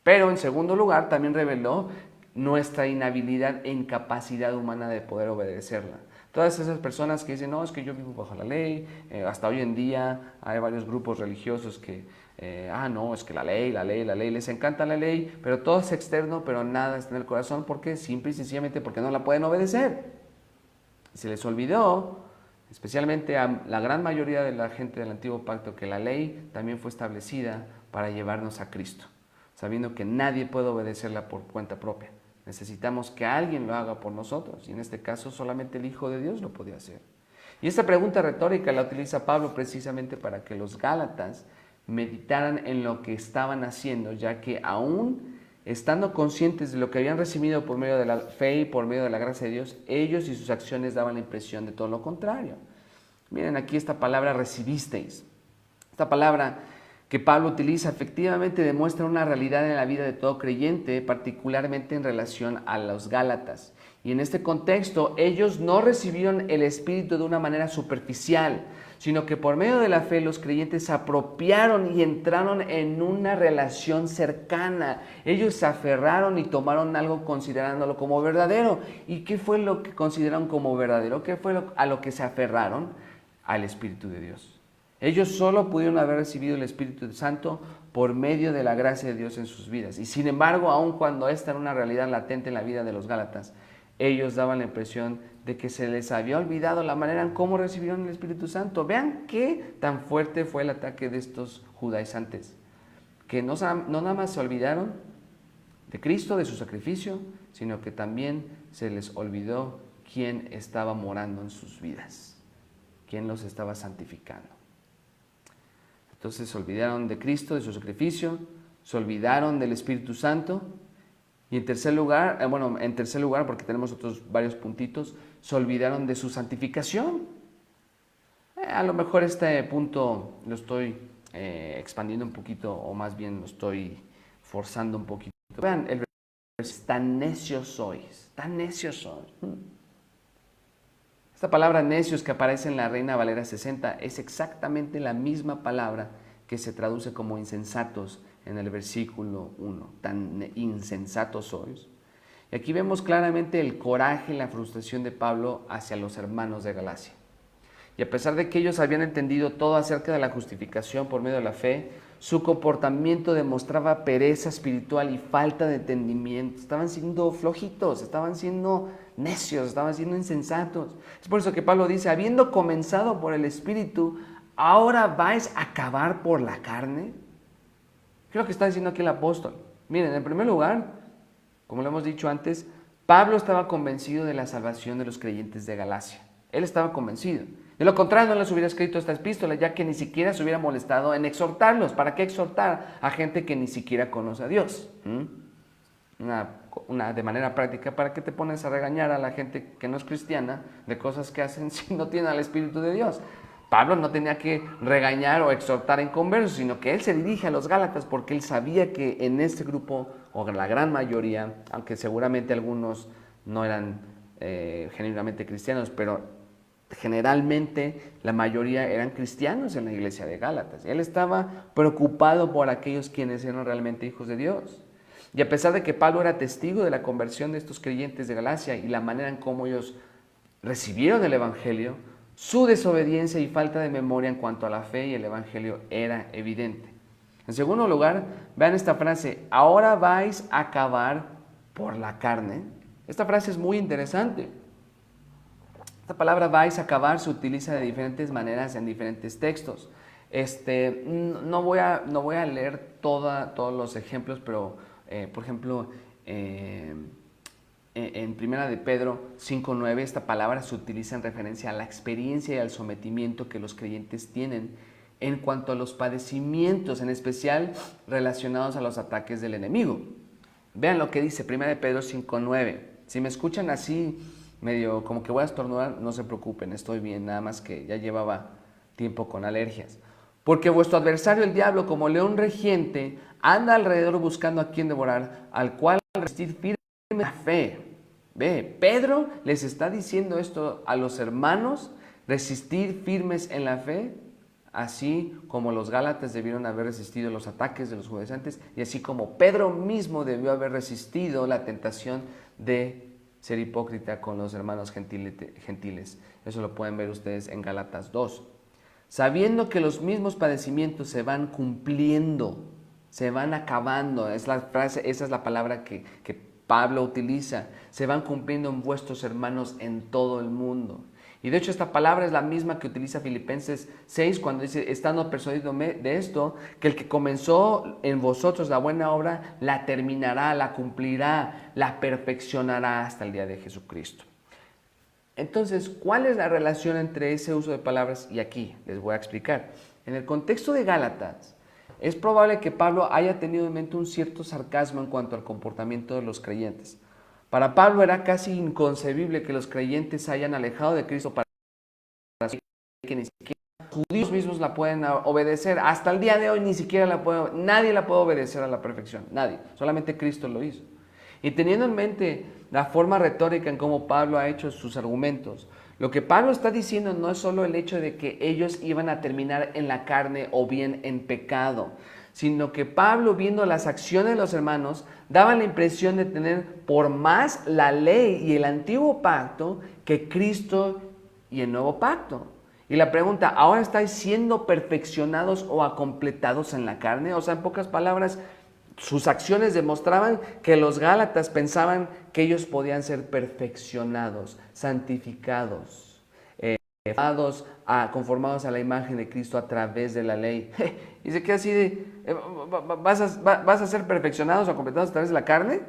Pero en segundo lugar, también reveló nuestra inhabilidad e incapacidad humana de poder obedecerla. Todas esas personas que dicen, no, es que yo vivo bajo la ley, hasta hoy en día hay varios grupos religiosos que, no, es que la ley, les encanta la ley, pero todo es externo, pero nada está en el corazón, porque simple y sencillamente porque no la pueden obedecer. Se les olvidó, especialmente a la gran mayoría de la gente del Antiguo Pacto, que la ley también fue establecida para llevarnos a Cristo, sabiendo que nadie puede obedecerla por cuenta propia. Necesitamos que alguien lo haga por nosotros, y en este caso solamente el Hijo de Dios lo podía hacer. Y esta pregunta retórica la utiliza Pablo precisamente para que los Gálatas meditaran en lo que estaban haciendo, ya que aún estando conscientes de lo que habían recibido por medio de la fe y por medio de la gracia de Dios, ellos y sus acciones daban la impresión de todo lo contrario. Miren aquí esta palabra recibisteis. Esta palabra que Pablo utiliza efectivamente demuestra una realidad en la vida de todo creyente, particularmente en relación a los Gálatas. Y en este contexto, ellos no recibieron el Espíritu de una manera superficial, sino que por medio de la fe los creyentes se apropiaron y entraron en una relación cercana. Ellos se aferraron y tomaron algo considerándolo como verdadero. ¿Y qué fue lo que consideraron como verdadero? ¿Qué fue a lo que se aferraron? Al Espíritu de Dios. Ellos solo pudieron haber recibido el Espíritu Santo por medio de la gracia de Dios en sus vidas. Y sin embargo, aun cuando esta era una realidad latente en la vida de los Gálatas, ellos daban la impresión de que se les había olvidado la manera en cómo recibieron el Espíritu Santo. Vean qué tan fuerte fue el ataque de estos judaizantes, que no nada más se olvidaron de Cristo, de su sacrificio, sino que también se les olvidó quién estaba morando en sus vidas, quién los estaba santificando. Entonces se olvidaron de Cristo, de su sacrificio, se olvidaron del Espíritu Santo, y en tercer lugar, porque tenemos otros varios puntitos, se olvidaron de su santificación. A lo mejor este punto lo estoy expandiendo un poquito, o más bien lo estoy forzando un poquito. Vean el tan necios sois, tan necios sois. Esta palabra necios que aparece en la Reina Valera 60 es exactamente la misma palabra que se traduce como insensatos en el versículo 1. Tan insensatos sois. Y aquí vemos claramente el coraje y la frustración de Pablo hacia los hermanos de Galacia. Y a pesar de que ellos habían entendido todo acerca de la justificación por medio de la fe, su comportamiento demostraba pereza espiritual y falta de entendimiento. Estaban siendo flojitos, estaban siendo necios, estaban siendo insensatos. Es por eso que Pablo dice, habiendo comenzado por el Espíritu, ¿ahora vais a acabar por la carne? ¿Qué es lo que está diciendo aquí el apóstol? Miren, en primer lugar, como lo hemos dicho antes, Pablo estaba convencido de la salvación de los creyentes de Galacia. Él estaba convencido. De lo contrario, no les hubiera escrito esta epístola, ya que ni siquiera se hubiera molestado en exhortarlos. ¿Para qué exhortar a gente que ni siquiera conoce a Dios? De manera práctica, ¿para qué te pones a regañar a la gente que no es cristiana de cosas que hacen si no tienen al Espíritu de Dios? Pablo no tenía que regañar o exhortar en converso, sino que él se dirige a los Gálatas porque él sabía que en este grupo, o la gran mayoría, aunque seguramente algunos no eran genuinamente cristianos, pero generalmente la mayoría eran cristianos en la iglesia de Gálatas. Él estaba preocupado por aquellos quienes eran realmente hijos de Dios. Y a pesar de que Pablo era testigo de la conversión de estos creyentes de Galacia y la manera en cómo ellos recibieron el Evangelio, su desobediencia y falta de memoria en cuanto a la fe y el Evangelio era evidente. En segundo lugar, vean esta frase, ahora vais a acabar por la carne. Esta frase es muy interesante. Esta palabra vais a acabar se utiliza de diferentes maneras en diferentes textos. No voy a leer todos los ejemplos, pero por ejemplo, en Primera de Pedro 5:9 esta palabra se utiliza en referencia a la experiencia y al sometimiento que los creyentes tienen en cuanto a los padecimientos, en especial relacionados a los ataques del enemigo. Vean lo que dice Primera de Pedro 5:9. Si me escuchan así, medio como que voy a estornudar, no se preocupen, estoy bien, nada más que ya llevaba tiempo con alergias. Porque vuestro adversario el diablo, como león rugiente, anda alrededor buscando a quien devorar, al cual resistir firme la fe. Ve, Pedro les está diciendo esto a los hermanos, resistir firmes en la fe, así como los Gálatas debieron haber resistido los ataques de los judaizantes, y así como Pedro mismo debió haber resistido la tentación de ser hipócrita con los hermanos gentiles. Eso lo pueden ver ustedes en Gálatas 2. Sabiendo que los mismos padecimientos se van cumpliendo, se van acabando, esa es la palabra que Pablo utiliza, se van cumpliendo en vuestros hermanos en todo el mundo. Y de hecho esta palabra es la misma que utiliza Filipenses 6 cuando dice, estando persuadido de esto, que el que comenzó en vosotros la buena obra, la terminará, la cumplirá, la perfeccionará hasta el día de Jesucristo. Entonces, ¿cuál es la relación entre ese uso de palabras y aquí? Les voy a explicar. En el contexto de Gálatas, es probable que Pablo haya tenido en mente un cierto sarcasmo en cuanto al comportamiento de los creyentes. Para Pablo era casi inconcebible que los creyentes se hayan alejado de Cristo para que ni siquiera los judíos mismos la pueden obedecer. Hasta el día de hoy nadie la puede obedecer a la perfección, nadie, solamente Cristo lo hizo. Y teniendo en mente la forma retórica en cómo Pablo ha hecho sus argumentos, lo que Pablo está diciendo no es solo el hecho de que ellos iban a terminar en la carne o bien en pecado, sino que Pablo, viendo las acciones de los hermanos, daba la impresión de tener por más la ley y el antiguo pacto que Cristo y el nuevo pacto. Y la pregunta, ¿ahora estáis siendo perfeccionados o acompletados en la carne? O sea, en pocas palabras, sus acciones demostraban que los Gálatas pensaban que ellos podían ser perfeccionados, santificados, conformados a la imagen de Cristo a través de la ley. Y se queda así de, ¿vas a ser perfeccionados o completados a través de la carne?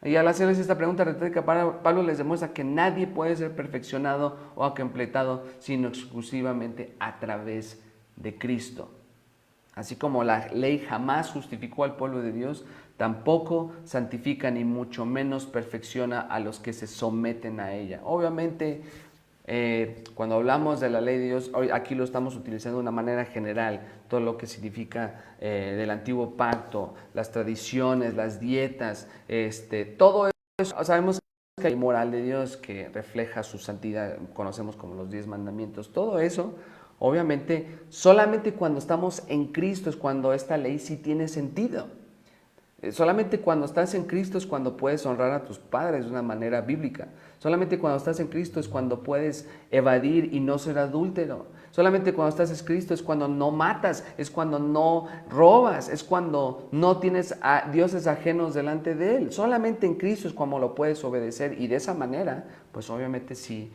Y al hacerles esta pregunta retórica, Pablo les demuestra que nadie puede ser perfeccionado o completado sino exclusivamente a través de Cristo. Así como la ley jamás justificó al pueblo de Dios, tampoco santifica ni mucho menos perfecciona a los que se someten a ella. Obviamente, Cuando hablamos de la ley de Dios, hoy aquí lo estamos utilizando de una manera general, todo lo que significa del antiguo pacto, las tradiciones, las dietas, todo eso. Sabemos que hay moral de Dios que refleja su santidad, conocemos como los 10 mandamientos, todo eso. Obviamente, solamente cuando estamos en Cristo es cuando esta ley sí tiene sentido. Solamente cuando estás en Cristo es cuando puedes honrar a tus padres de una manera bíblica. Solamente cuando estás en Cristo es cuando puedes evadir y no ser adúltero. Solamente cuando estás en Cristo es cuando no matas, es cuando no robas, es cuando no tienes a dioses ajenos delante de Él. Solamente en Cristo es cuando lo puedes obedecer y de esa manera, pues obviamente sí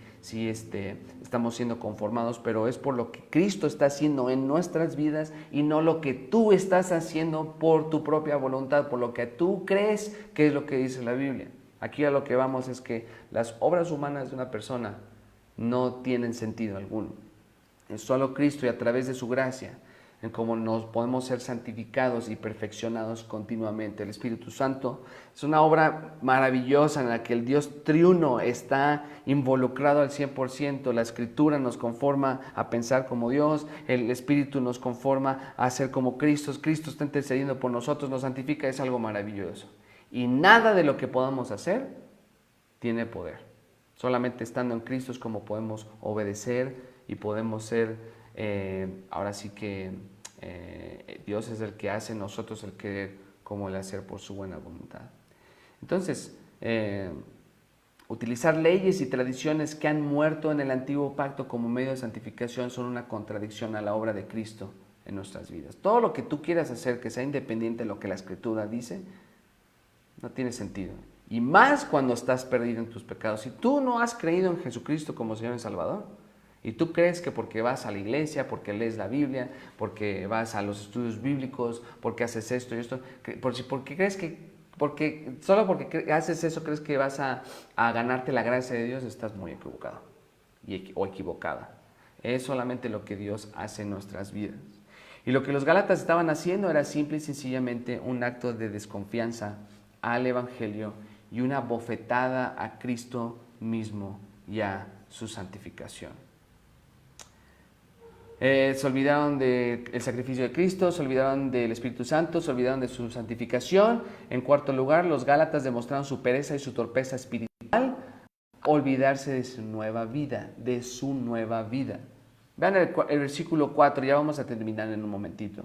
estamos siendo conformados, pero es por lo que Cristo está haciendo en nuestras vidas y no lo que tú estás haciendo por tu propia voluntad, por lo que tú crees que es lo que dice la Biblia. Aquí a lo que vamos es que las obras humanas de una persona no tienen sentido alguno. Es solo Cristo y a través de su gracia en cómo nos podemos ser santificados y perfeccionados continuamente. El Espíritu Santo es una obra maravillosa en la que el Dios triuno está involucrado al 100%. La Escritura nos conforma a pensar como Dios, el Espíritu nos conforma a ser como Cristo. Cristo está intercediendo por nosotros, nos santifica, es algo maravilloso. Y nada de lo que podamos hacer tiene poder. Solamente estando en Cristo es como podemos obedecer y podemos ser, ahora sí que Dios es el que hace, nosotros el querer como el hacer por su buena voluntad. Entonces, utilizar leyes y tradiciones que han muerto en el antiguo pacto como medio de santificación son una contradicción a la obra de Cristo en nuestras vidas. Todo lo que tú quieras hacer que sea independiente de lo que la Escritura dice, no tiene sentido. Y más cuando estás perdido en tus pecados. Si tú no has creído en Jesucristo como Señor y Salvador, y tú crees que porque vas a la iglesia, porque lees la Biblia, porque vas a los estudios bíblicos, porque haces esto y esto, porque crees que, solo porque haces eso crees que vas a ganarte la gracia de Dios, estás muy equivocado o equivocada. Es solamente lo que Dios hace en nuestras vidas. Y lo que los Gálatas estaban haciendo era simple y sencillamente un acto de desconfianza al Evangelio y una bofetada a Cristo mismo y a su santificación. Se olvidaron del sacrificio de Cristo, se olvidaron del Espíritu Santo, se olvidaron de su santificación. En cuarto lugar, los Gálatas demostraron su pereza y su torpeza espiritual, olvidarse de su nueva vida, Vean el versículo 4, ya vamos a terminar en un momentito.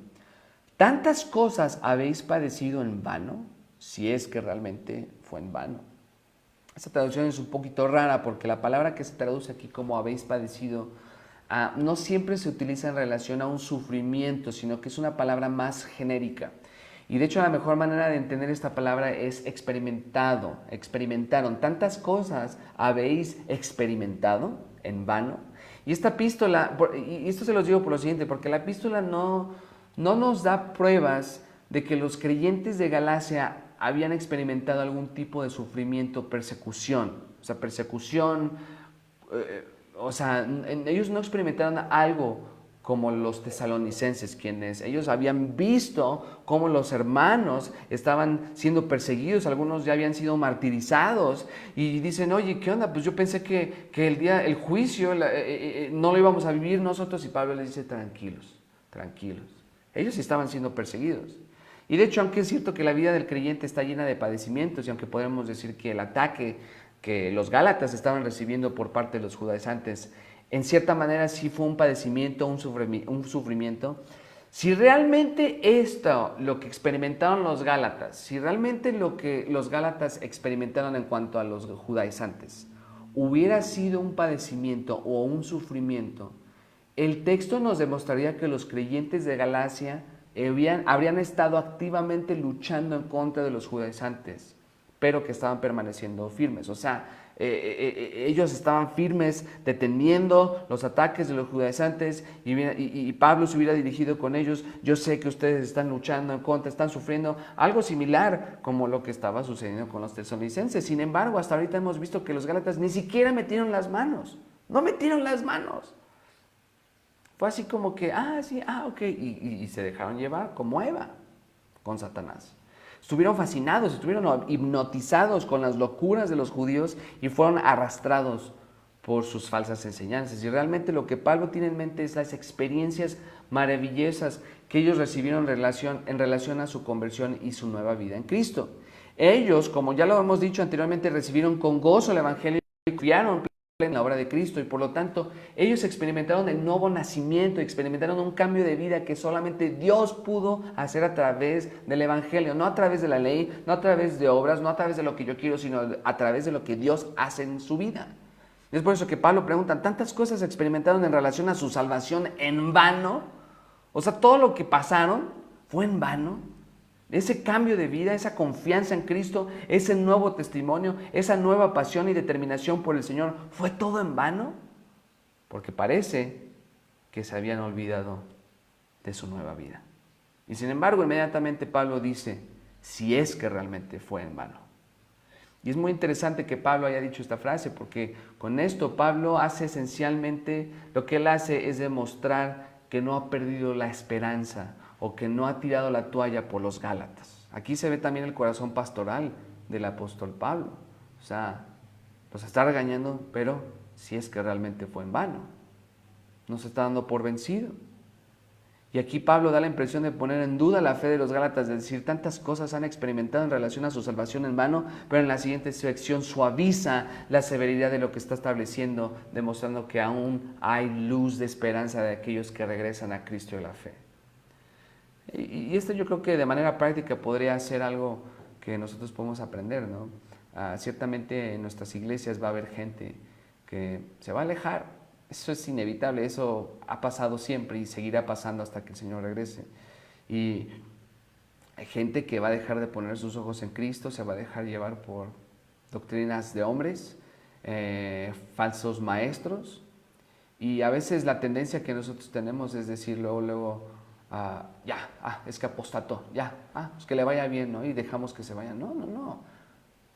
¿Tantas cosas habéis padecido en vano? Si es que realmente fue en vano. Esta traducción es un poquito rara porque la palabra que se traduce aquí como habéis padecido no siempre se utiliza en relación a un sufrimiento, sino que es una palabra más genérica. Y de hecho la mejor manera de entender esta palabra es experimentaron. Tantas cosas habéis experimentado en vano. Y esta epístola, y esto se los digo por lo siguiente, porque la epístola no nos da pruebas de que los creyentes de Galacia habían experimentado algún tipo de sufrimiento, persecución. Ellos no experimentaron algo como los tesalonicenses, quienes ellos habían visto cómo los hermanos estaban siendo perseguidos, algunos ya habían sido martirizados y dicen, oye, ¿qué onda? Pues yo pensé que el juicio no lo íbamos a vivir nosotros, y Pablo les dice, tranquilos. Ellos estaban siendo perseguidos. Y de hecho, aunque es cierto que la vida del creyente está llena de padecimientos, y aunque podemos decir que el ataque que los Gálatas estaban recibiendo por parte de los judaizantes, en cierta manera sí fue un padecimiento, un sufrimiento. Si realmente esto, lo que experimentaron los Gálatas, si realmente lo que los Gálatas experimentaron en cuanto a los judaizantes, hubiera sido un padecimiento o un sufrimiento, el texto nos demostraría que los creyentes de Galacia habrían estado activamente luchando en contra de los judaizantes, pero que estaban permaneciendo firmes. O sea, ellos estaban firmes deteniendo los ataques de los judaizantes y Pablo se hubiera dirigido con ellos. Yo sé que ustedes están luchando en contra, están sufriendo algo similar como lo que estaba sucediendo con los tesalonicenses. Sin embargo, hasta ahorita hemos visto que los Gálatas ni siquiera metieron las manos. No metieron las manos. Fue así como que, ok, y se dejaron llevar como Eva con Satanás. Estuvieron fascinados, estuvieron hipnotizados con las locuras de los judíos y fueron arrastrados por sus falsas enseñanzas. Y realmente lo que Pablo tiene en mente es las experiencias maravillosas que ellos recibieron en relación a su conversión y su nueva vida en Cristo. Ellos, como ya lo hemos dicho anteriormente, recibieron con gozo el Evangelio y confiaron en la obra de Cristo, y por lo tanto ellos experimentaron el nuevo nacimiento, experimentaron un cambio de vida que solamente Dios pudo hacer a través del Evangelio, no a través de la ley, no a través de obras, no a través de lo que yo quiero, sino a través de lo que Dios hace en su vida. Es por eso que Pablo pregunta, ¿tantas cosas experimentaron en relación a su salvación en vano? O sea, todo lo que pasaron fue en vano. Ese cambio de vida, esa confianza en Cristo, ese nuevo testimonio, esa nueva pasión y determinación por el Señor, ¿fue todo en vano? Porque parece que se habían olvidado de su nueva vida. Y sin embargo, inmediatamente Pablo dice, si es que realmente fue en vano. Y es muy interesante que Pablo haya dicho esta frase, porque con esto Pablo hace esencialmente, lo que él hace es demostrar que no ha perdido la esperanza o que no ha tirado la toalla por los Gálatas. Aquí se ve también el corazón pastoral del apóstol Pablo. O sea, los está regañando, pero si es que realmente fue en vano. No se está dando por vencido. Y aquí Pablo da la impresión de poner en duda la fe de los Gálatas, de decir tantas cosas han experimentado en relación a su salvación en vano, pero en la siguiente sección suaviza la severidad de lo que está estableciendo, demostrando que aún hay luz de esperanza de aquellos que regresan a Cristo y la fe. Y esto yo creo que de manera práctica podría ser algo que nosotros podemos aprender, ¿no? Ciertamente en nuestras iglesias va a haber gente que se va a alejar. Eso es inevitable, eso ha pasado siempre y seguirá pasando hasta que el Señor regrese. Y hay gente que va a dejar de poner sus ojos en Cristo, se va a dejar llevar por doctrinas de hombres, falsos maestros. Y a veces la tendencia que nosotros tenemos es decir luego, es que apostató, pues que le vaya bien, ¿no? Y dejamos que se vaya. No.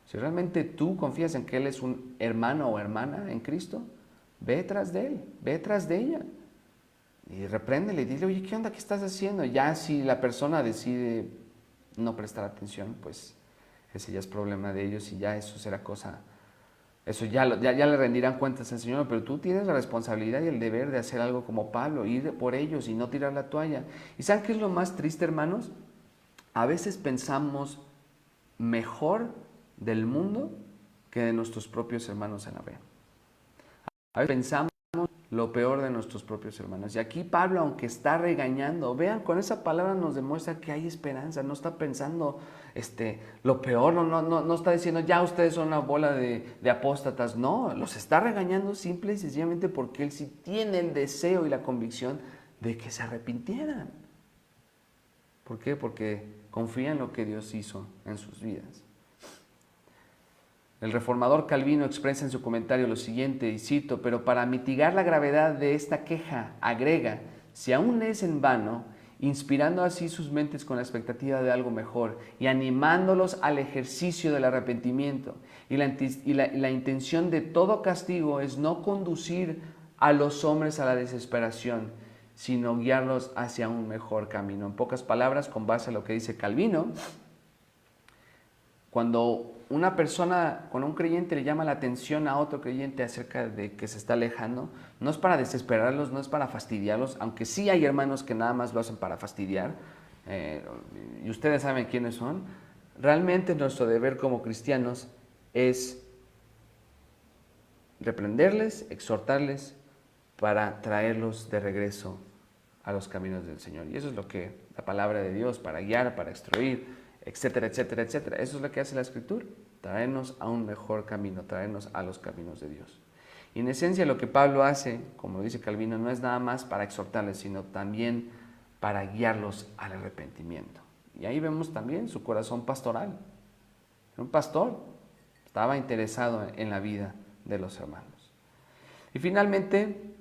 Si realmente tú confías en que Él es un hermano o hermana en Cristo, ve tras de él, ve tras de ella. Y repréndele y dile, oye, ¿qué onda? ¿Qué estás haciendo? Ya si la persona decide no prestar atención, pues ese ya es problema de ellos y ya eso será cosa, eso ya le rendirán cuentas al Señor, pero tú tienes la responsabilidad y el deber de hacer algo como Pablo, ir por ellos y no tirar la toalla. ¿Y saben qué es lo más triste, hermanos? A veces pensamos mejor del mundo que de nuestros propios hermanos en la fe. A veces pensamos lo peor de nuestros propios hermanos. Y aquí Pablo, aunque está regañando, vean, con esa palabra nos demuestra que hay esperanza. No está pensando lo peor, no está diciendo ya ustedes son una bola de apóstatas. No, los está regañando simple y sencillamente porque él sí tiene el deseo y la convicción de que se arrepintieran. ¿Por qué? Porque confía en lo que Dios hizo en sus vidas. El reformador Calvino expresa en su comentario lo siguiente, y cito, pero para mitigar la gravedad de esta queja, agrega, si aún es en vano, inspirando así sus mentes con la expectativa de algo mejor y animándolos al ejercicio del arrepentimiento. Y la intención de todo castigo es no conducir a los hombres a la desesperación, sino guiarlos hacia un mejor camino. En pocas palabras, con base a lo que dice Calvino, cuando una persona, cuando un creyente le llama la atención a otro creyente acerca de que se está alejando, no es para desesperarlos, no es para fastidiarlos, aunque sí hay hermanos que nada más lo hacen para fastidiar, y ustedes saben quiénes son. Realmente nuestro deber como cristianos es reprenderles, exhortarles para traerlos de regreso a los caminos del Señor. Y eso es lo que la palabra de Dios, para guiar, para instruir, etcétera, etcétera, etcétera. Eso es lo que hace la Escritura, traernos a un mejor camino, traernos a los caminos de Dios. Y en esencia lo que Pablo hace, como dice Calvino, no es nada más para exhortarles, sino también para guiarlos al arrepentimiento. Y ahí vemos también su corazón pastoral. Era un pastor, estaba interesado en la vida de los hermanos. Y finalmente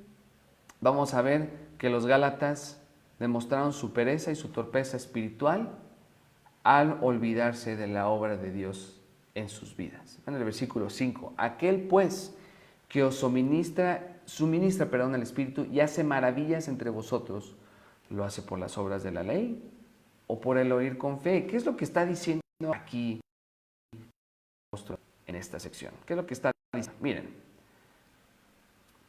vamos a ver que los Gálatas demostraron su pereza y su torpeza espiritual al olvidarse de la obra de Dios en sus vidas. En el versículo 5, aquel pues que os suministra el Espíritu y hace maravillas entre vosotros, ¿lo hace por las obras de la ley o por el oír con fe? ¿Qué es lo que está diciendo aquí en esta sección? ¿Qué es lo que está diciendo? Miren,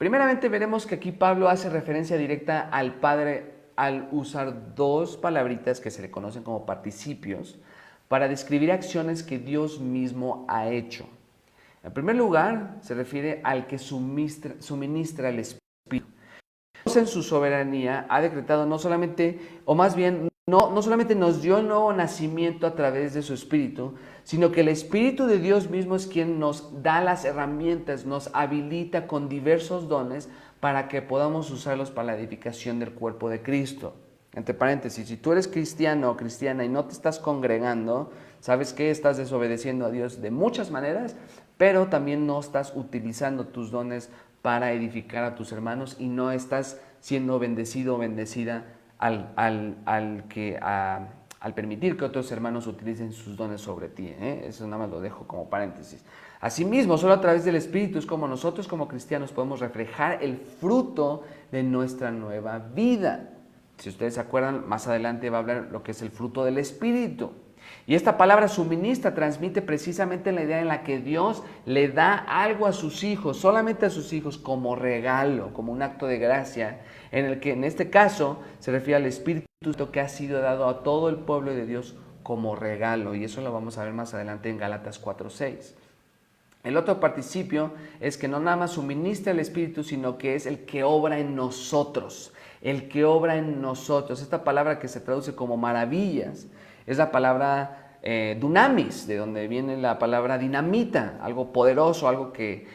Primeramente veremos que aquí Pablo hace referencia directa al Padre al usar dos palabritas que se le conocen como participios para describir acciones que Dios mismo ha hecho. En primer lugar, se refiere al que suministra el Espíritu. Dios en su soberanía ha decretado no solamente, o más bien, no solamente nos dio un nuevo nacimiento a través de su Espíritu, sino que el Espíritu de Dios mismo es quien nos da las herramientas, nos habilita con diversos dones para que podamos usarlos para la edificación del cuerpo de Cristo. Entre paréntesis, si tú eres cristiano o cristiana y no te estás congregando, ¿sabes qué? Estás desobedeciendo a Dios de muchas maneras, pero también no estás utilizando tus dones para edificar a tus hermanos y no estás siendo bendecido o bendecida al permitir que otros hermanos utilicen sus dones sobre ti. Eso nada más lo dejo como paréntesis. Asimismo, solo a través del Espíritu es como nosotros como cristianos podemos reflejar el fruto de nuestra nueva vida. Si ustedes se acuerdan, más adelante va a hablar lo que es el fruto del Espíritu. Y esta palabra suministra, transmite precisamente la idea en la que Dios le da algo a sus hijos, solamente a sus hijos, como regalo, como un acto de gracia, en el que en este caso se refiere al Espíritu que ha sido dado a todo el pueblo de Dios como regalo. Y eso lo vamos a ver más adelante en Gálatas 4:6. El otro participio es que no nada más suministra el Espíritu, sino que es el que obra en nosotros. El que obra en nosotros. Esta palabra que se traduce como maravillas es la palabra dunamis, de donde viene la palabra dinamita, algo poderoso, algo que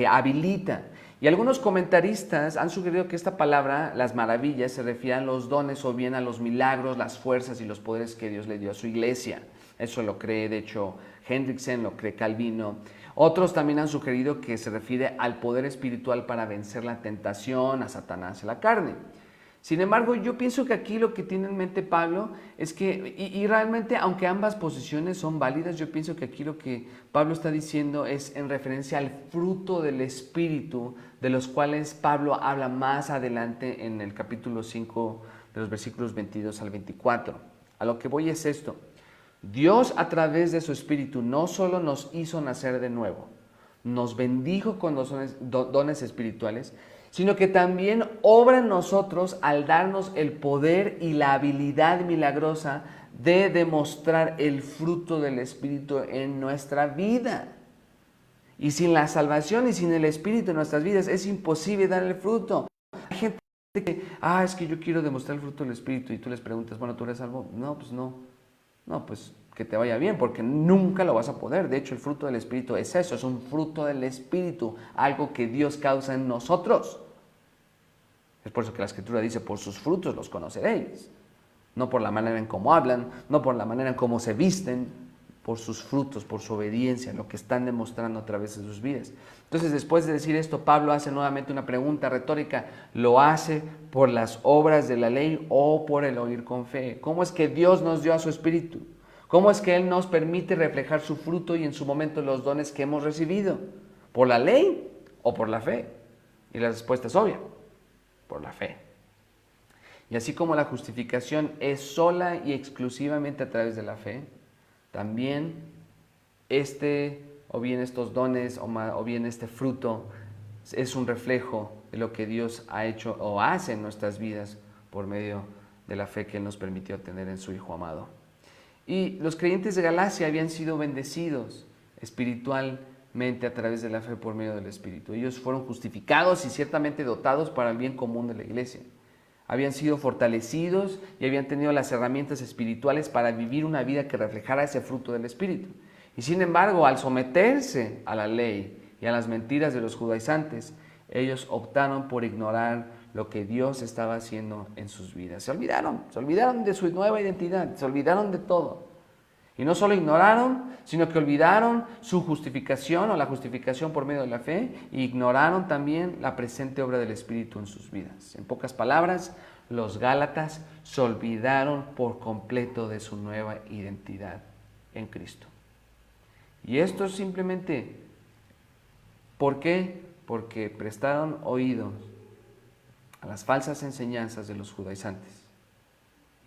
habilita. Y algunos comentaristas han sugerido que esta palabra, las maravillas, se refiere a los dones o bien a los milagros, las fuerzas y los poderes que Dios le dio a su iglesia. Eso lo cree, de hecho, Hendrickson, lo cree Calvino. Otros también han sugerido que se refiere al poder espiritual para vencer la tentación, a Satanás, a la carne. Sin embargo, yo pienso que aquí lo que tiene en mente Pablo es que, y realmente, aunque ambas posiciones son válidas, yo pienso que aquí lo que Pablo está diciendo es en referencia al fruto del Espíritu, de los cuales Pablo habla más adelante en el capítulo 5, de los versículos 22 al 24. A lo que voy es esto. Dios a través de su Espíritu no solo nos hizo nacer de nuevo, nos bendijo con los dones espirituales, sino que también obra en nosotros al darnos el poder y la habilidad milagrosa de demostrar el fruto del Espíritu en nuestra vida. Y sin la salvación y sin el Espíritu en nuestras vidas es imposible dar el fruto. Hay gente que, es que yo quiero demostrar el fruto del Espíritu, y tú les preguntas, bueno, ¿tú eres salvo? No, pues no. No, pues que te vaya bien, porque nunca lo vas a poder. De hecho, el fruto del Espíritu es eso, es un fruto del Espíritu, algo que Dios causa en nosotros. Es por eso que la Escritura dice, por sus frutos los conoceréis. No por la manera en cómo hablan, no por la manera en cómo se visten, por sus frutos, por su obediencia, lo que están demostrando a través de sus vidas. Entonces, después de decir esto, Pablo hace nuevamente una pregunta retórica. ¿Lo hace por las obras de la ley o por el oír con fe? ¿Cómo es que Dios nos dio a su Espíritu? ¿Cómo es que Él nos permite reflejar su fruto y en su momento los dones que hemos recibido? ¿Por la ley o por la fe? Y la respuesta es obvia, por la fe. Y así como la justificación es sola y exclusivamente a través de la fe, también o bien estos dones o bien este fruto es un reflejo de lo que Dios ha hecho o hace en nuestras vidas por medio de la fe que Él nos permitió tener en su Hijo amado. Y los creyentes de Galacia habían sido bendecidos espiritualmente a través de la fe por medio del Espíritu. Ellos fueron justificados y ciertamente dotados para el bien común de la iglesia. Habían sido fortalecidos y habían tenido las herramientas espirituales para vivir una vida que reflejara ese fruto del Espíritu. Y sin embargo, al someterse a la ley y a las mentiras de los judaizantes, ellos optaron por ignorar lo que Dios estaba haciendo en sus vidas. Se olvidaron de su nueva identidad, se olvidaron de todo. Y no solo ignoraron, sino que olvidaron su justificación o la justificación por medio de la fe, e ignoraron también la presente obra del Espíritu en sus vidas. En pocas palabras, los Gálatas se olvidaron por completo de su nueva identidad en Cristo. Y esto es simplemente, ¿por qué? Porque prestaron oídos a las falsas enseñanzas de los judaizantes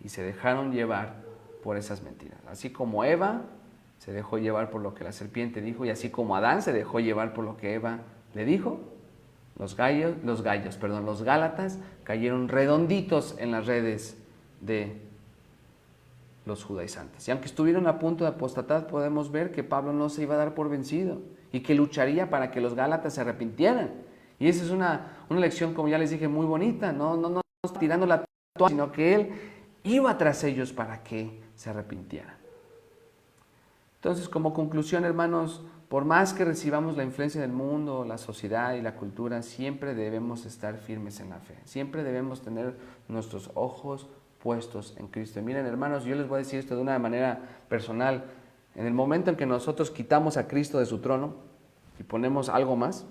y se dejaron llevar por esas mentiras. Así como Eva se dejó llevar por lo que la serpiente dijo, y así como Adán se dejó llevar por lo que Eva le dijo, Los Gálatas cayeron redonditos en las redes de los judaizantes. Y aunque estuvieron a punto de apostatar, podemos ver que Pablo no se iba a dar por vencido y que lucharía para que los Gálatas se arrepintieran. Y esa es una lección, como ya les dije, muy bonita. No está tirando la toalla, sino que él iba tras ellos para que se arrepintieran. Entonces, como conclusión, hermanos, por más que recibamos la influencia del mundo, la sociedad y la cultura, siempre debemos estar firmes en la fe. Siempre debemos tener nuestros ojos puestos en Cristo. Y miren, hermanos, yo les voy a decir esto de una manera personal. En el momento en que nosotros quitamos a Cristo de su trono y ponemos algo más,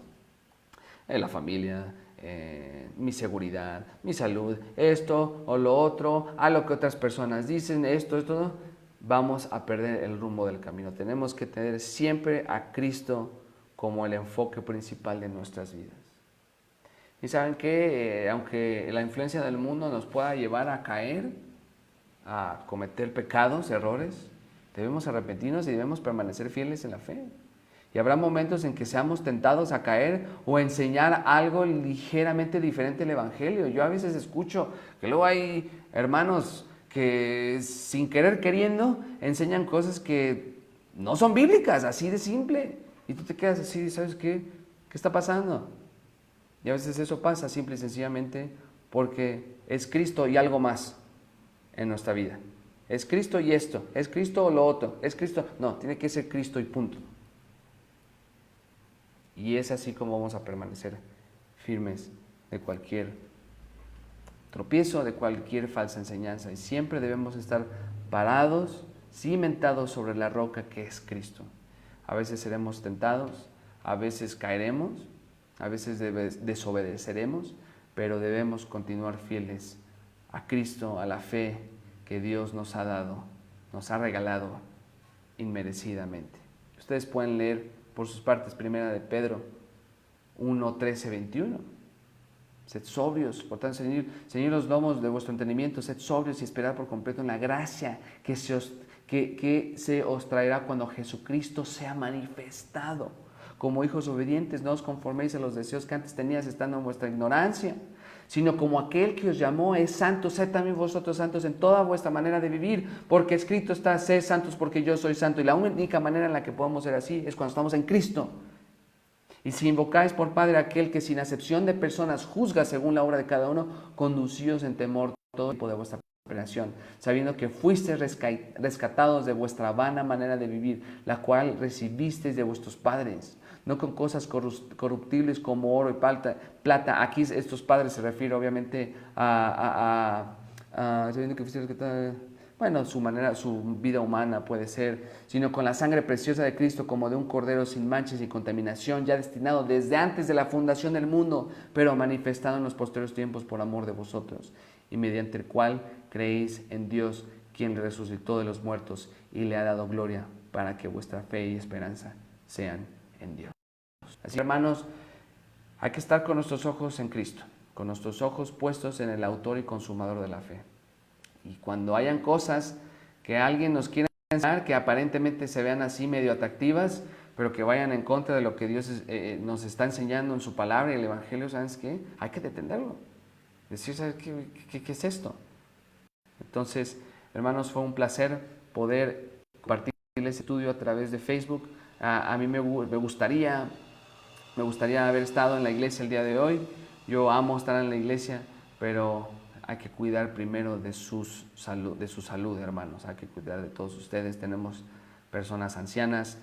la familia, mi seguridad, mi salud, esto o lo otro, a lo que otras personas dicen, esto, vamos a perder el rumbo del camino. Tenemos que tener siempre a Cristo como el enfoque principal de nuestras vidas. Y saben que aunque la influencia del mundo nos pueda llevar a caer, a cometer pecados, errores, debemos arrepentirnos y debemos permanecer fieles en la fe. Y habrá momentos en que seamos tentados a caer o enseñar algo ligeramente diferente del Evangelio. Yo a veces escucho que luego hay hermanos que sin querer queriendo enseñan cosas que no son bíblicas, así de simple. Y tú te quedas así, ¿sabes qué? ¿Qué está pasando? Y a veces eso pasa simple y sencillamente porque es Cristo y algo más en nuestra vida. Es Cristo y esto, es Cristo o lo otro, es Cristo. No, tiene que ser Cristo y punto. Y es así como vamos a permanecer firmes de cualquier tropiezo, de cualquier falsa enseñanza. Y siempre debemos estar parados, cimentados sobre la roca que es Cristo. A veces seremos tentados, a veces caeremos, a veces desobedeceremos, pero debemos continuar fieles a Cristo, a la fe que Dios nos ha dado, nos ha regalado inmerecidamente. Ustedes pueden leer por sus partes, primera de Pedro 1, 13, 21. Sed sobrios, por tanto, ceñid los lomos de vuestro entendimiento, sed sobrios y esperad por completo en la gracia que se os traerá cuando Jesucristo sea manifestado. Como hijos obedientes, no os conforméis a los deseos que antes tenías estando en vuestra ignorancia, sino como aquel que os llamó es santo, sed también vosotros santos en toda vuestra manera de vivir, porque escrito está, sed santos porque yo soy santo. Y la única manera en la que podemos ser así es cuando estamos en Cristo. Y si invocáis por Padre aquel que sin acepción de personas juzga según la obra de cada uno, conducíos en temor todo tiempo de vuestra preparación, sabiendo que fuisteis rescatados de vuestra vana manera de vivir, la cual recibisteis de vuestros padres, no con cosas corruptibles como oro y plata. Aquí estos padres se refiere obviamente sabiendo que fuisteis rescatados, bueno, su vida humana puede ser, sino con la sangre preciosa de Cristo como de un cordero sin manchas y contaminación, ya destinado desde antes de la fundación del mundo, pero manifestado en los posteriores tiempos por amor de vosotros, y mediante el cual creéis en Dios, quien le resucitó de los muertos y le ha dado gloria, para que vuestra fe y esperanza sean en Dios. Así, hermanos, hay que estar con nuestros ojos en Cristo, con nuestros ojos puestos en el autor y consumador de la fe. Y cuando hayan cosas que alguien nos quiera enseñar, que aparentemente se vean así medio atractivas, pero que vayan en contra de lo que Dios nos está enseñando en su palabra y el Evangelio, ¿sabes qué? Hay que detenerlo. Decir, ¿sabes qué es esto? Entonces, hermanos, fue un placer poder compartir este estudio a través de Facebook. A mí me gustaría haber estado en la iglesia el día de hoy. Yo amo estar en la iglesia, pero hay que cuidar primero de su salud, hermanos. Hay que cuidar de todos ustedes. Tenemos personas ancianas,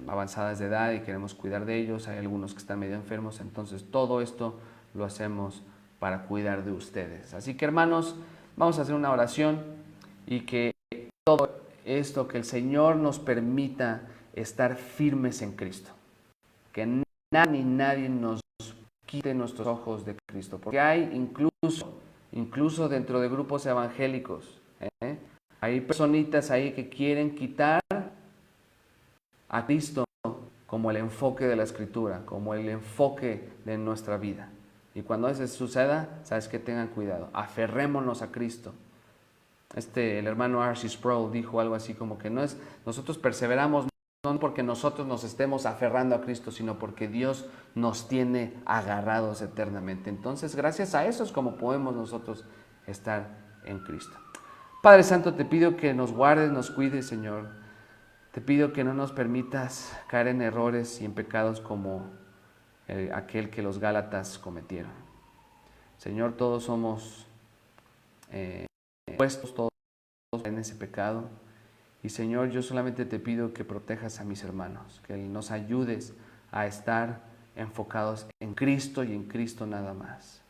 avanzadas de edad y queremos cuidar de ellos. Hay algunos que están medio enfermos. Entonces, todo esto lo hacemos para cuidar de ustedes. Así que, hermanos, vamos a hacer una oración y que todo esto, que el Señor nos permita estar firmes en Cristo. Que nada ni nadie nos quite nuestros ojos de Cristo, porque hay incluso dentro de grupos evangélicos, hay personitas ahí que quieren quitar a Cristo como el enfoque de la Escritura, como el enfoque de nuestra vida. Y cuando eso suceda, sabes que tengan cuidado, aferrémonos a Cristo. El hermano R.C. Sproul dijo algo así como que nosotros perseveramos no porque nosotros nos estemos aferrando a Cristo, sino porque Dios nos tiene agarrados eternamente. Entonces, gracias a eso es como podemos nosotros estar en Cristo. Padre Santo, te pido que nos guardes, nos cuides, Señor. Te pido que no nos permitas caer en errores y en pecados como aquel que los Gálatas cometieron. Señor, todos somos puestos, todos en ese pecado. Y Señor, yo solamente te pido que protejas a mis hermanos, que nos ayudes a estar enfocados en Cristo y en Cristo nada más.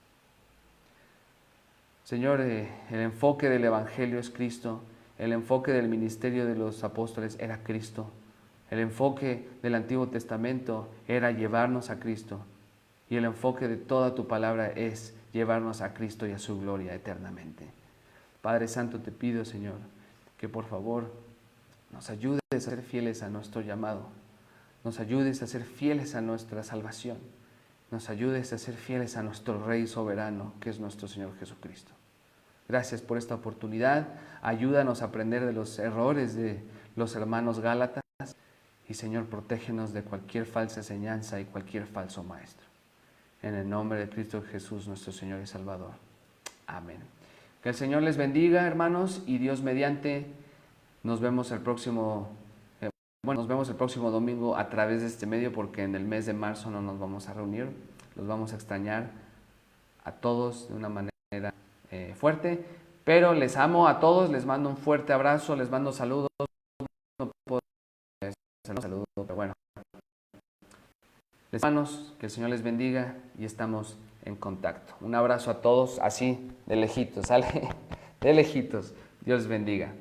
Señor, el enfoque del Evangelio es Cristo, el enfoque del ministerio de los apóstoles era Cristo, el enfoque del Antiguo Testamento era llevarnos a Cristo y el enfoque de toda tu palabra es llevarnos a Cristo y a su gloria eternamente. Padre Santo, te pido, Señor, que por favor nos ayudes a ser fieles a nuestro llamado, nos ayudes a ser fieles a nuestra salvación, nos ayudes a ser fieles a nuestro Rey soberano, que es nuestro Señor Jesucristo. Gracias por esta oportunidad, ayúdanos a aprender de los errores de los hermanos Gálatas y Señor, protégenos de cualquier falsa enseñanza y cualquier falso maestro. En el nombre de Cristo Jesús, nuestro Señor y Salvador. Amén. Que el Señor les bendiga, hermanos, y Dios mediante, nos vemos el próximo domingo a través de este medio, porque en el mes de marzo no nos vamos a reunir, los vamos a extrañar a todos de una manera fuerte, pero les amo a todos, les mando un fuerte abrazo, les mando saludos, no puedo hacer un saludo, pero bueno, hermanos, que el Señor les bendiga y estamos en contacto. Un abrazo a todos, así de lejitos, ¿sale? De lejitos, Dios les bendiga.